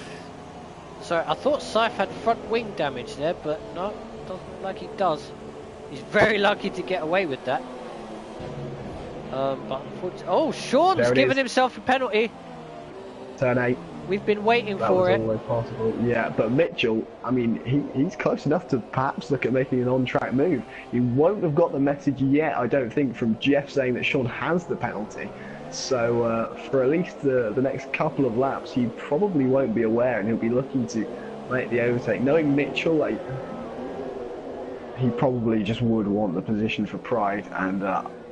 I thought Scythe had front wing damage there, but no, doesn't look like he does. He's very lucky to get away with that. But unfortunately... Oh, Sean's given himself a penalty. Turn 8. We've been waiting for it. That was always possible. Yeah, but Mitchell, I mean, he's close enough to perhaps look at making an on-track move. He won't have got the message yet, I don't think, from Jeff saying that Sean has the penalty. So for at least the next couple of laps, he probably won't be aware, and he'll be looking to make the overtake. Knowing Mitchell, like, he probably just would want the position for Pride, and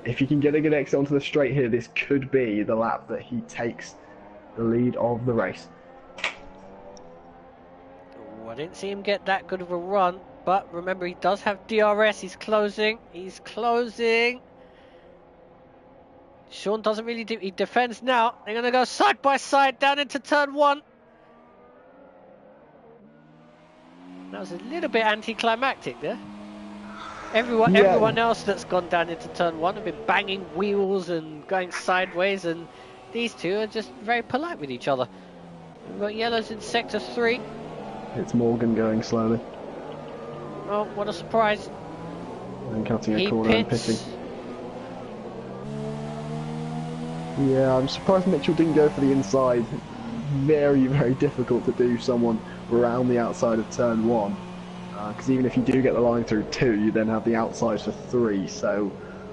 if he can get a good exit onto the straight here, this could be the lap that he takes the lead of the race. Oh, I didn't see him get that good of a run, but remember he does have DRS. He's closing. He's closing. Sean doesn't really do. He defends now. They're going to go side by side down into turn 1. That was a little bit anticlimactic there. Everyone else that's gone down into turn 1 have been banging wheels and going sideways, and these two are just very polite with each other. We've got yellows in sector 3. It's Morgan going slowly. Oh, what a surprise. And cutting a He corner and pits. pitting. Yeah, I'm surprised Mitchell didn't go for the inside. Very, very difficult to do someone around the outside of turn 1. Because even if you do get the line through 2, you then have the outside for 3. So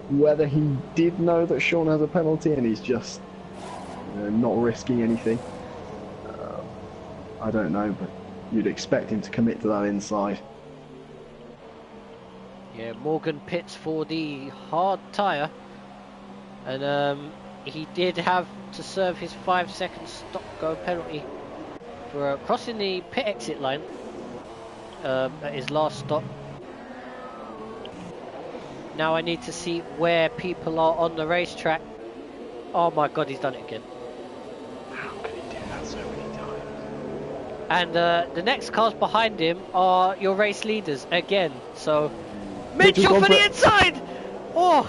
whether he did know that Sean has a penalty and he's just not risking anything, I don't know, but you'd expect him to commit to that inside. Yeah, Morgan pits for the hard tyre, and he did have to serve his 5-second stop-go penalty for crossing the pit exit line at his last stop. Now I need to see where people are on the racetrack. Oh my god, he's done it again. How could he do that so many times? And the next cars behind him are your race leaders again. So Mitchell for the inside! Oh!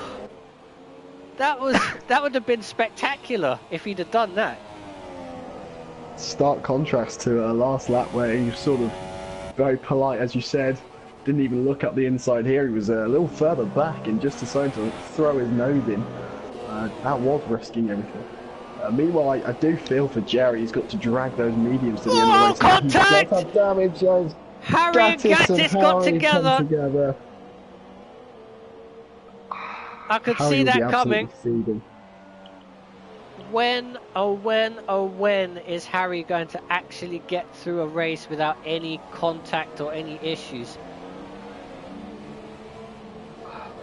That would have been spectacular if he'd have done that. Stark contrast to last lap where he was sort of very polite, as you said, didn't even look up the inside. Here he was a little further back and just decided to throw his nose in. That was risking everything. Meanwhile, I do feel for Jerry. He's got to drag those mediums to the end of the race. Contact! He does have damage, Jones. Harry and Gatis got together. I could see that coming. When is Harry going to actually get through a race without any contact or any issues?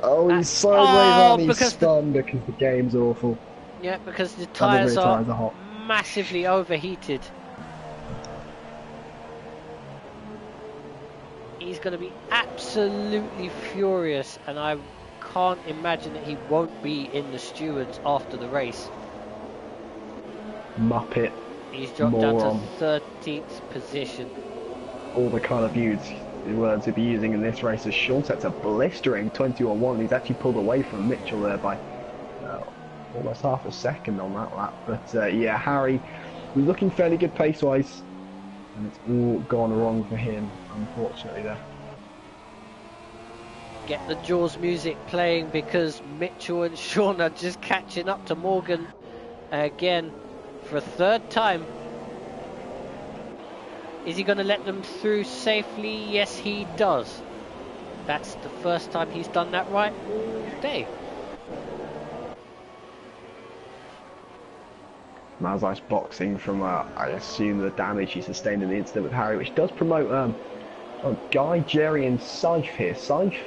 Oh, he's sideways and he's stunned because the game's awful. Yeah, because the tyres are hot. Massively overheated. He's going to be absolutely furious, and I can't imagine that he won't be in the stewards after the race. Muppet. He's dropped down to 13th position. All the kind of words he'd be using in this race as Sean sets a blistering 20-1. He's actually pulled away from Mitchell there by almost half a second on that lap. But yeah, Harry was looking fairly good pace-wise, and it's all gone wrong for him, unfortunately there. Get the Jaws music playing because Mitchell and Sean are just catching up to Morgan again for a third time. Is he going to let them through safely? Yes, he does. That's the first time he's done that right all day. Mazai's boxing from, I assume, the damage he sustained in the incident with Harry, which does promote Guy, Jerry and Syfe here. Syfe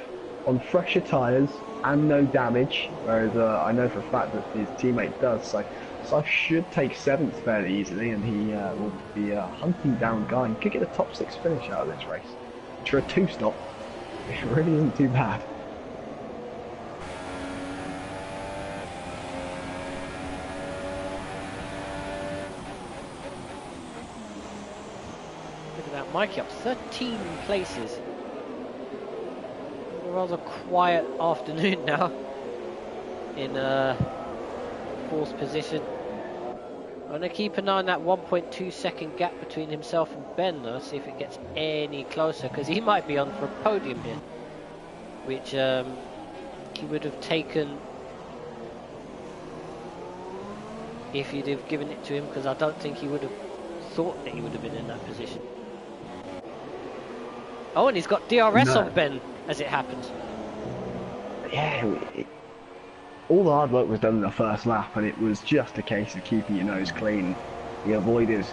on fresher tyres and no damage, whereas I know for a fact that his teammate does. So Syfe should take 7th fairly easily, and he will be hunting down Guy. He could get a top 6 finish out of this race, which for a 2-stop, it really isn't too bad. Look at that, Mikey up 13 places. A rather quiet afternoon now in 4th position. I'm going to keep an eye on that 1.2 second gap between himself and Ben though, see if it gets any closer, because he might be on for a podium here, which he would have taken if you'd have given it to him, because I don't think he would have thought that he would have been in that position. Oh, and he's got DRS on Ben as it happens. Yeah, all the hard work was done in the first lap, and it was just a case of keeping your nose clean. He avoided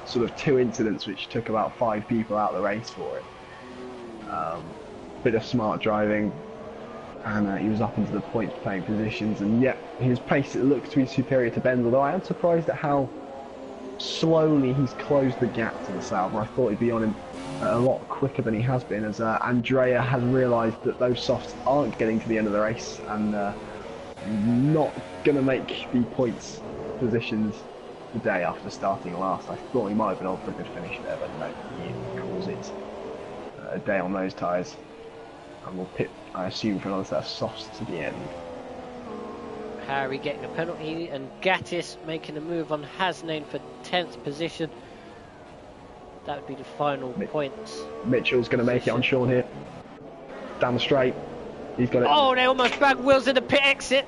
sort of 2 incidents which took about 5 people out of the race for it. bit of smart driving, and he was up into the points playing positions, and yeah, his pace it looks to be superior to Ben's, although I am surprised at how slowly he's closed the gap to the Sauber. I thought he'd be on him a lot quicker than he has been, as Andrea has realised that those softs aren't getting to the end of the race, and not going to make the points positions today after starting last. I thought he might have been on for a good finish there, but no, he calls it a day on those tyres. And we'll pit, I assume, for another set of softs to the end. Harry getting a penalty, and Gatis making a move on Hasnain for 10th position. That would be the final points. Mitchell's going to make it on Sean here. Down the straight. He's got it. Oh, they almost bagged Wills in the pit exit.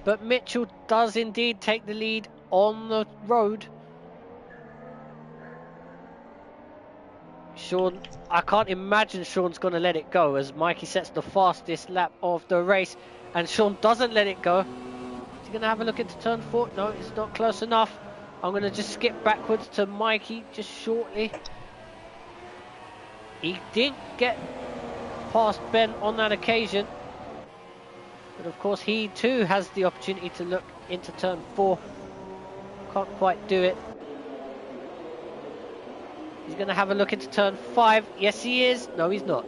But Mitchell does indeed take the lead on the road. Sean, I can't imagine Sean's going to let it go, as Mikey sets the fastest lap of the race, and Sean doesn't let it go. Is he going to have a look into turn 4? No, it's not close enough. I'm going to just skip backwards to Mikey just shortly. He didn't get past Ben on that occasion, but of course he too has the opportunity to look into turn 4. Can't quite do it. He's going to have a look into turn 5. Yes, he is. No, he's not.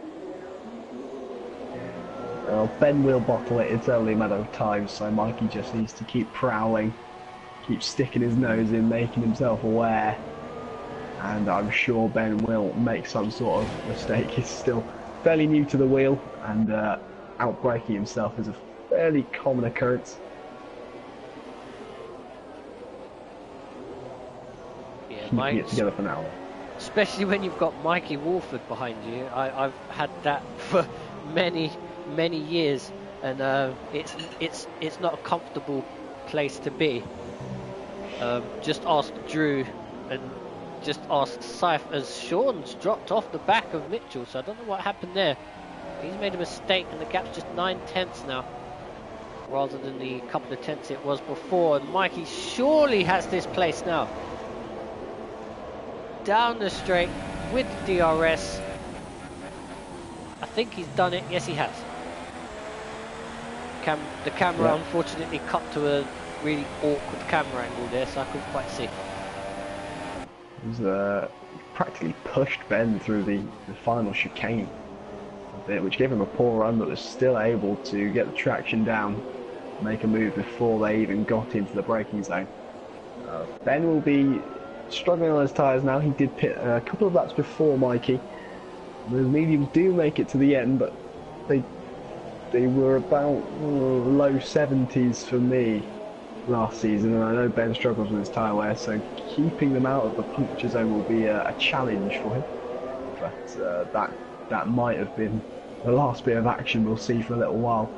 Well, Ben will bottle it. It's only a matter of time, so Mikey just needs to keep prowling, keep sticking his nose in, making himself aware. And I'm sure Ben will make some sort of mistake. He's still fairly new to the wheel, and outbraking himself is a fairly common occurrence. Yeah, keeping it together for now. Especially when you've got Mikey Wolford behind you. I've had that for many years, and it's not a comfortable place to be. Just ask Drew, and just ask Syfe, as Sean's dropped off the back of Mitchell, so I don't know what happened there. He's made a mistake, and the gap's just 9 tenths now, rather than the couple of tenths it was before. And Mikey surely has this place now. Down the straight with the DRS. I think he's done it. Yes, he has. The camera unfortunately cut to a really awkward camera angle there, so I couldn't quite see. He's practically pushed Ben through the final chicane a bit, which gave him a poor run, but was still able to get the traction down, make a move before they even got into the braking zone. Ben will be struggling on his tyres now. He did pit a couple of laps before Mikey. The mediums do make it to the end, but they were about low 70s for me last season, and I know Ben struggles with his tyre wear, so keeping them out of the puncture zone will be a challenge for him. But that might have been the last bit of action we'll see for a little while.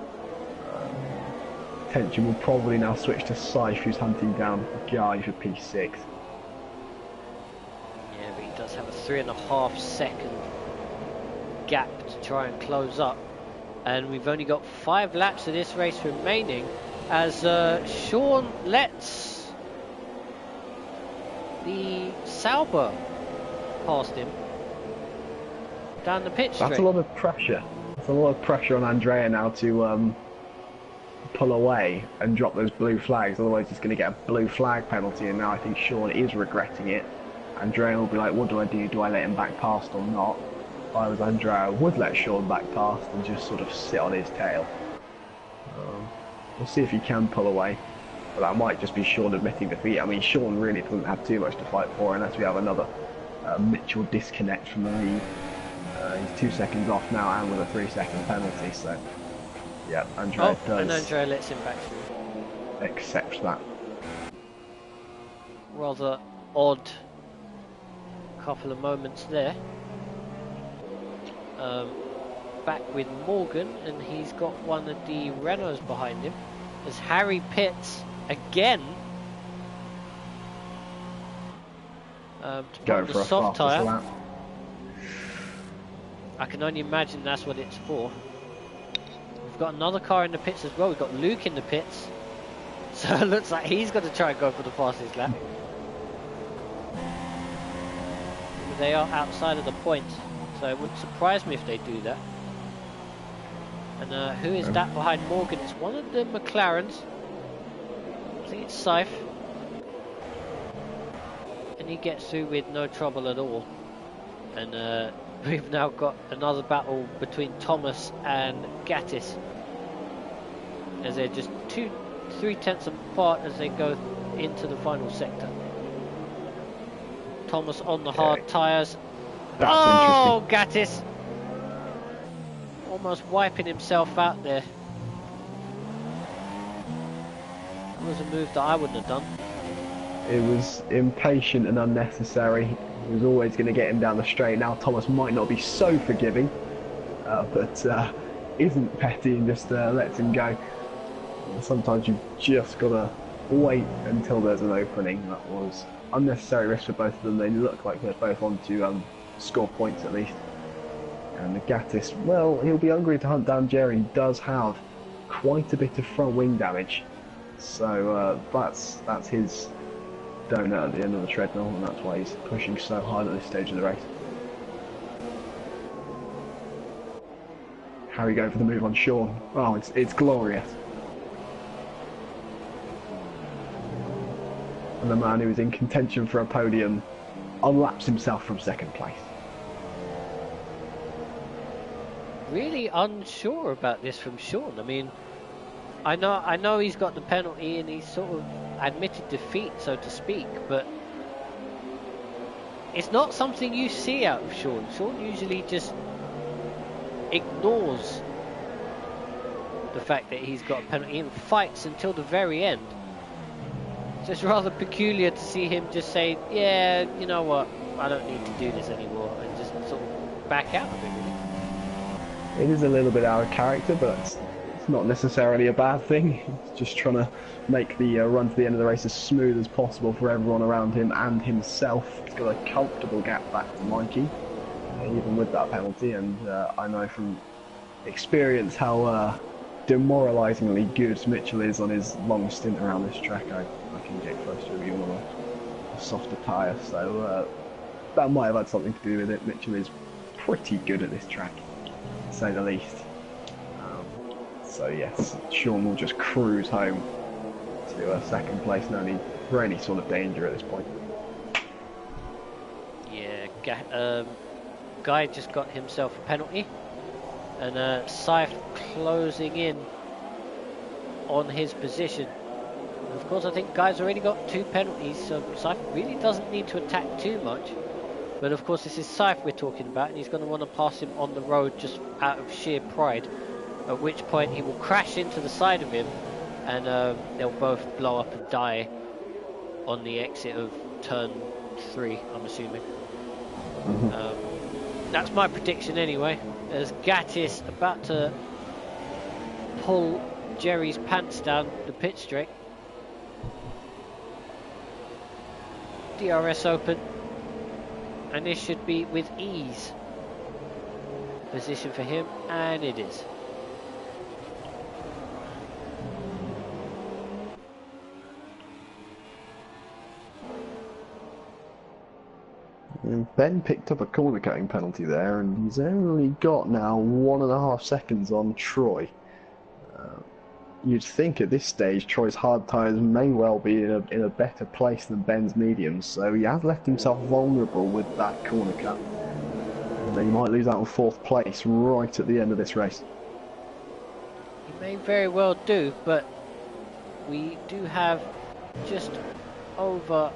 Attention will probably now switch to Syfe, who's hunting down Guy for P6. Yeah, but he does have a 3.5 second gap to try and close up, and we've only got 5 laps of this race remaining, as Sean lets the Sauber past him down the pitch straight. That's a lot of pressure. That's a lot of pressure on Andrea now to pull away and drop those blue flags, otherwise he's going to get a blue flag penalty, and now I think Sean is regretting it. Andrea will be like, what do? Do I let him back past or not? If I was Andrea, I would let Sean back past and just sort of sit on his tail. We'll see if he can pull away, but that might just be Sean admitting defeat. I mean, Sean really doesn't have too much to fight for unless we have another Mitchell disconnect from the lead. He's 2 seconds off now, and with a 3-second penalty, so yeah, Andrea does. And Andrea lets him back through. Accept that. Rather odd couple of moments there. Back with Morgan, and he's got one of the Renaults behind him as Harry pits again to put on the soft tyre. I can only imagine that's what it's for. We've got another car in the pits as well. We've got Luke in the pits, so it looks like he's going to try and go for the fastest lap. They are outside of the points, so it wouldn't surprise me if they do that. And who is that behind Morgan? It's one of the McLarens. I think it's Scythe. And he gets through with no trouble at all. And we've now got another battle between Thomas and Gatis, as they're just 3/10 apart as they go into the final sector. Thomas on the hard tyres. Oh, Gatis! Almost wiping himself out there. That was a move that I wouldn't have done. It was impatient and unnecessary. He was always going to get him down the straight. Now Thomas might not be so forgiving, but isn't petty and just lets him go. Sometimes you've just got to wait until there's an opening. That was unnecessary risk for both of them. They look like they're both on to score points at least. And the Gatis, well, he'll be hungry to hunt down Jerry. He does have quite a bit of front wing damage, so that's his donut at the end of the treadmill, and that's why he's pushing so hard at this stage of the race. How are we going for the move on Sean? Oh, it's glorious. And the man who is in contention for a podium unlaps himself from second place. Really unsure about this from Sean. I mean, I know he's got the penalty and he's sort of admitted defeat, so to speak, but it's not something you see out of Sean. Sean usually just ignores the fact that he's got a penalty and fights until the very end. So it's rather peculiar to see him just say, yeah, you know what, I don't need to do this anymore, and just sort of back out of it, really. It is a little bit out of character, but it's not necessarily a bad thing. He's just trying to make the run to the end of the race as smooth as possible for everyone around him and himself. He's got a comfortable gap back to Mikey, even with that penalty, and I know from experience how demoralisingly good Mitchell is on his long stint around this track. I can get close to him on a softer tyre, so that might have had something to do with it. Mitchell is pretty good at this track, to say the least. So yes, Sean will just cruise home to second place. No need for any sort of danger at this point. Yeah, Guy just got himself a penalty, and Scythe closing in on his position. And of course, I think Guy's already got 2 penalties, so Scythe really doesn't need to attack too much. But of course, this is Scythe we're talking about, and he's going to want to pass him on the road just out of sheer pride. At which point he will crash into the side of him, and they'll both blow up and die on the exit of turn 3, I'm assuming. That's my prediction anyway, as Gatis about to pull Jerry's pants down the pit straight. DRS open, and this should be with ease. Position for him, and it is. Ben picked up a corner cutting penalty there, and he's only got now 1.5 seconds on Troy. You'd think at this stage Troy's hard tyres may well be in a better place than Ben's mediums, so he has left himself vulnerable with that corner cut. And then he might lose out on 4th place right at the end of this race. He may very well do, but we do have just over...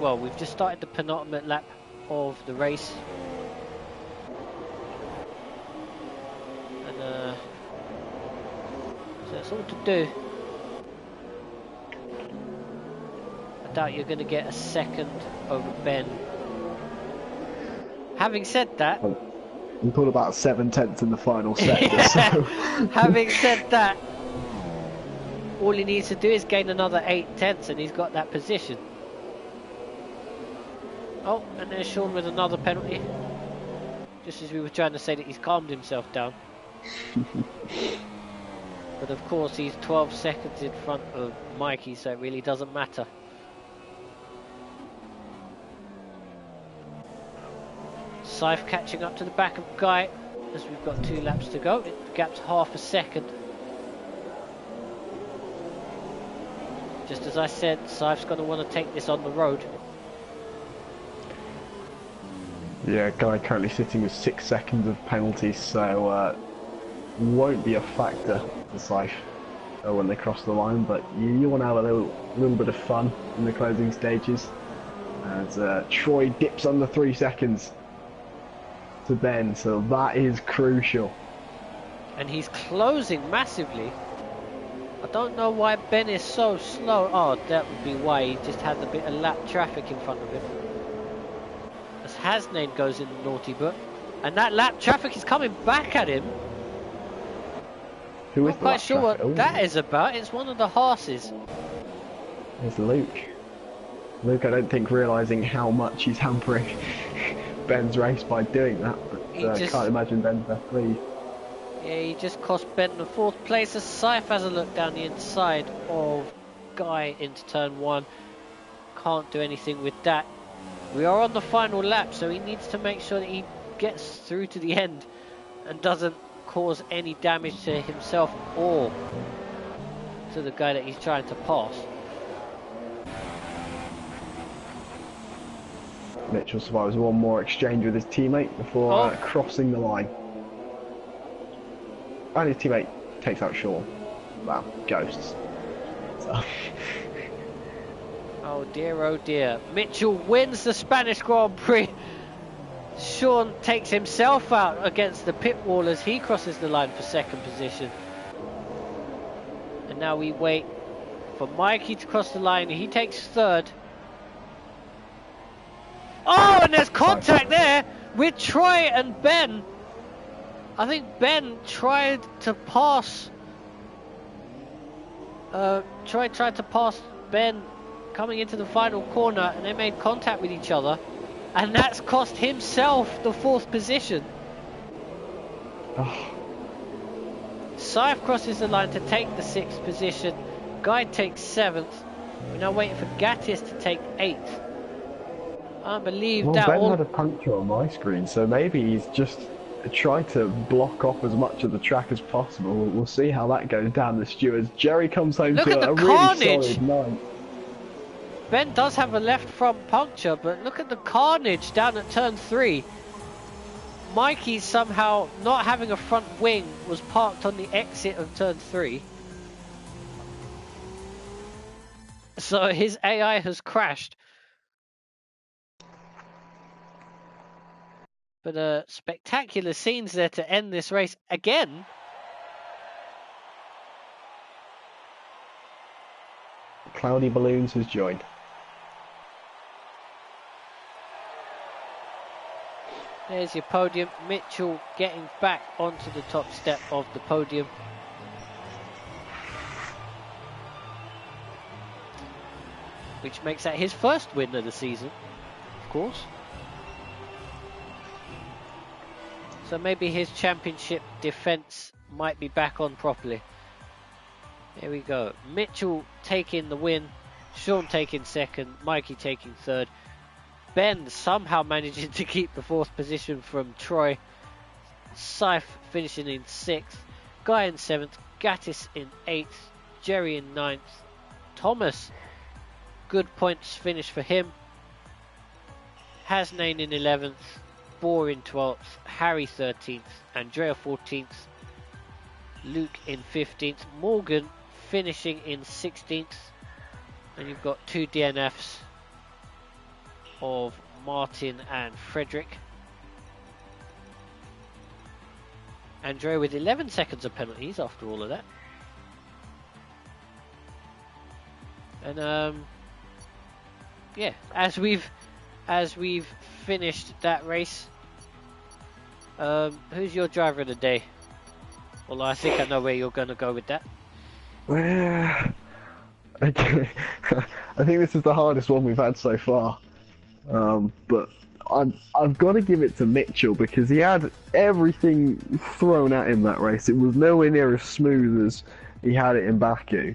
Well, we've just started the penultimate lap of the race. And so that's all to do. I doubt you're going to get a second over Ben. Having said that... He pulled about 7/10 in the final sector, so... Having said that, all he needs to do is gain another 8/10 and he's got that position. Oh, and there's Sean with another penalty. Just as we were trying to say that he's calmed himself down. But of course he's 12 seconds in front of Mikey, so it really doesn't matter. Scythe catching up to the back of Guy as we've got 2 laps to go. The gap's half a second. Just as I said, Saif's going to want to take this on the road. Yeah, Guy currently sitting with 6 seconds of penalty, so won't be a factor for Saif when they cross the line, but you want to have a little bit of fun in the closing stages. As Troy dips under 3 seconds to Ben, so that is crucial. And he's closing massively. I don't know why Ben is so slow. Oh, that would be why. He just had a bit of lap traffic in front of him. As Hasnain goes in the naughty book. And that lap traffic is coming back at him. Who is Not quite sure what that is about. It's one of the horses. It's Luke. Luke, I don't think realising how much he's hampering Ben's race by doing that. But I can't imagine Ben's that pleased. Yeah, he just cost Ben the 4th place as Saif has a look down the inside of Guy into turn 1. Can't do anything with that. We are on the final lap, so he needs to make sure that he gets through to the end and doesn't cause any damage to himself or to the guy that he's trying to pass. Mitchell survives one more exchange with his teammate before crossing the line. And his teammate takes out Sean. Wow, ghosts. So. Oh dear. Mitchell wins the Spanish Grand Prix. Sean takes himself out against the pit wall as he crosses the line for 2nd position. And now we wait for Mikey to cross the line. He takes 3rd. Oh, and there's contact there with Troy and Ben. I think Ben tried to pass. Troy tried to pass Ben coming into the final corner, and they made contact with each other, and that's cost himself the 4th position. Oh. Saif crosses the line to take the 6th position. Guy takes 7th. We're now waiting for Gatis to take 8th. I believe that. Ben had a puncture on my screen, so maybe he's just tried to block off as much of the track as possible. We'll see how that goes down the stewards. Jerry comes home to a really solid 9th. Ben does have a left front puncture, but look at the carnage down at turn 3. Mikey somehow not having a front wing was parked on the exit of turn 3. So his AI has crashed. But spectacular scenes there to end this race again. Cloudy Balloons has joined. There's your podium. Mitchell getting back onto the top step of the podium. Which makes that his 1st win of the season, of course. So maybe his championship defence might be back on properly. There we go. Mitchell taking the win. Sean taking 2nd. Mikey taking 3rd. Ben somehow managing to keep the 4th position from Troy. Saif finishing in 6th. Guy in 7th. Gatis in 8th. Jerry in 9th. Thomas, good points finish for him. Hasnain in 11th. Bohr in 12th, Harry 13th, Andrea 14th, Luke in 15th, Morgan finishing in 16th, and you've got 2 DNFs of Martin and Frederick. Andrea with 11 seconds of penalties after all of that. And yeah, as we've finished that race, who's your driver of the day? Well, I think I know where you're going to go with that. I think this is the hardest one we've had so far, but I've got to give it to Mitchell because he had everything thrown at him that race. It was nowhere near as smooth as he had it in Baku.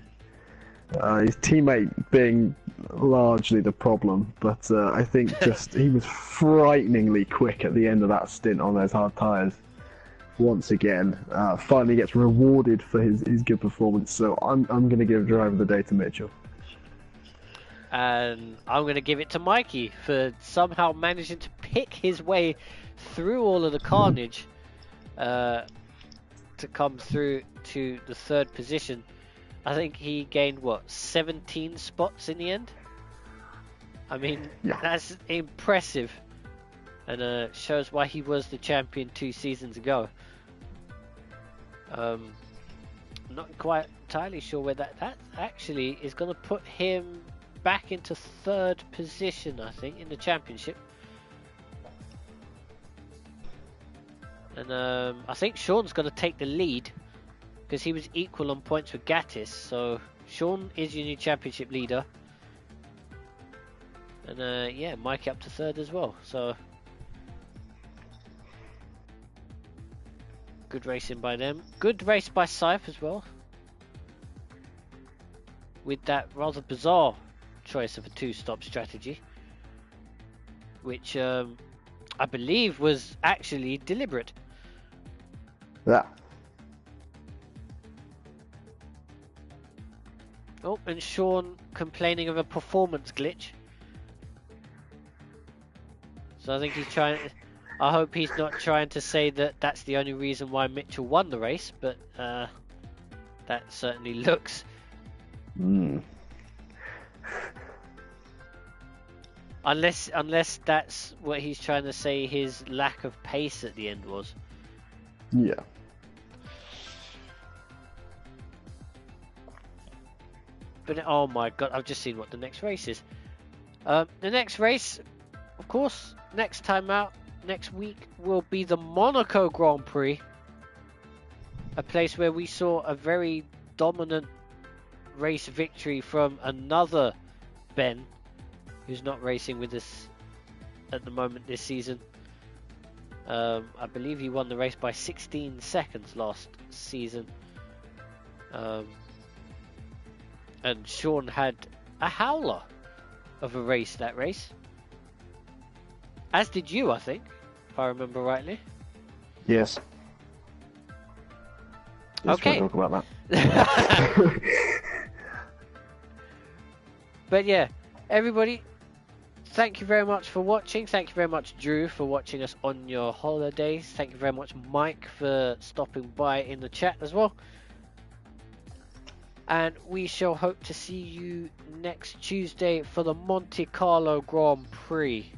His teammate being largely the problem, but I think just he was frighteningly quick at the end of that stint on those hard tyres. once again. Finally gets rewarded for his good performance. So I'm going to give driver of the day to Mitchell. And I'm going to give it to Mikey for somehow managing to pick his way through all of the carnage to come through to the 3rd position. I think he gained, what, 17 spots in the end? I mean, yeah. That's impressive. And shows why he was the champion 2 seasons ago. Not quite entirely sure where that actually is going to put him back into 3rd position, I think, in the championship. And I think Sean's going to take the lead because he was equal on points with Gatis. So Sean is your new championship leader. And yeah, Mikey up to 3rd as well. So good racing by them. Good race by Scythe as well. With that rather bizarre choice of a 2-stop strategy. Which I believe was actually deliberate. Yeah. Oh, and Sean complaining of a performance glitch. So I think he's trying... I hope he's not trying to say that that's the only reason why Mitchell won the race, but that certainly looks... Unless that's what he's trying to say his lack of pace at the end was. Yeah. But oh my god, I've just seen what the next race is. The next race, of course, next time out, next week, will be the Monaco Grand Prix. A place where we saw a very dominant race victory from another Ben, who's not racing with us at the moment this season. I believe he won the race by 16 seconds last season. And Sean had a howler of a race that race. As did you, I think, if I remember rightly. Yes. Okay. We'll talk about that. But yeah, everybody, thank you very much for watching. Thank you very much, Drew, for watching us on your holidays. Thank you very much, Mike, for stopping by in the chat as well. And we shall hope to see you next Tuesday for the Monte Carlo Grand Prix.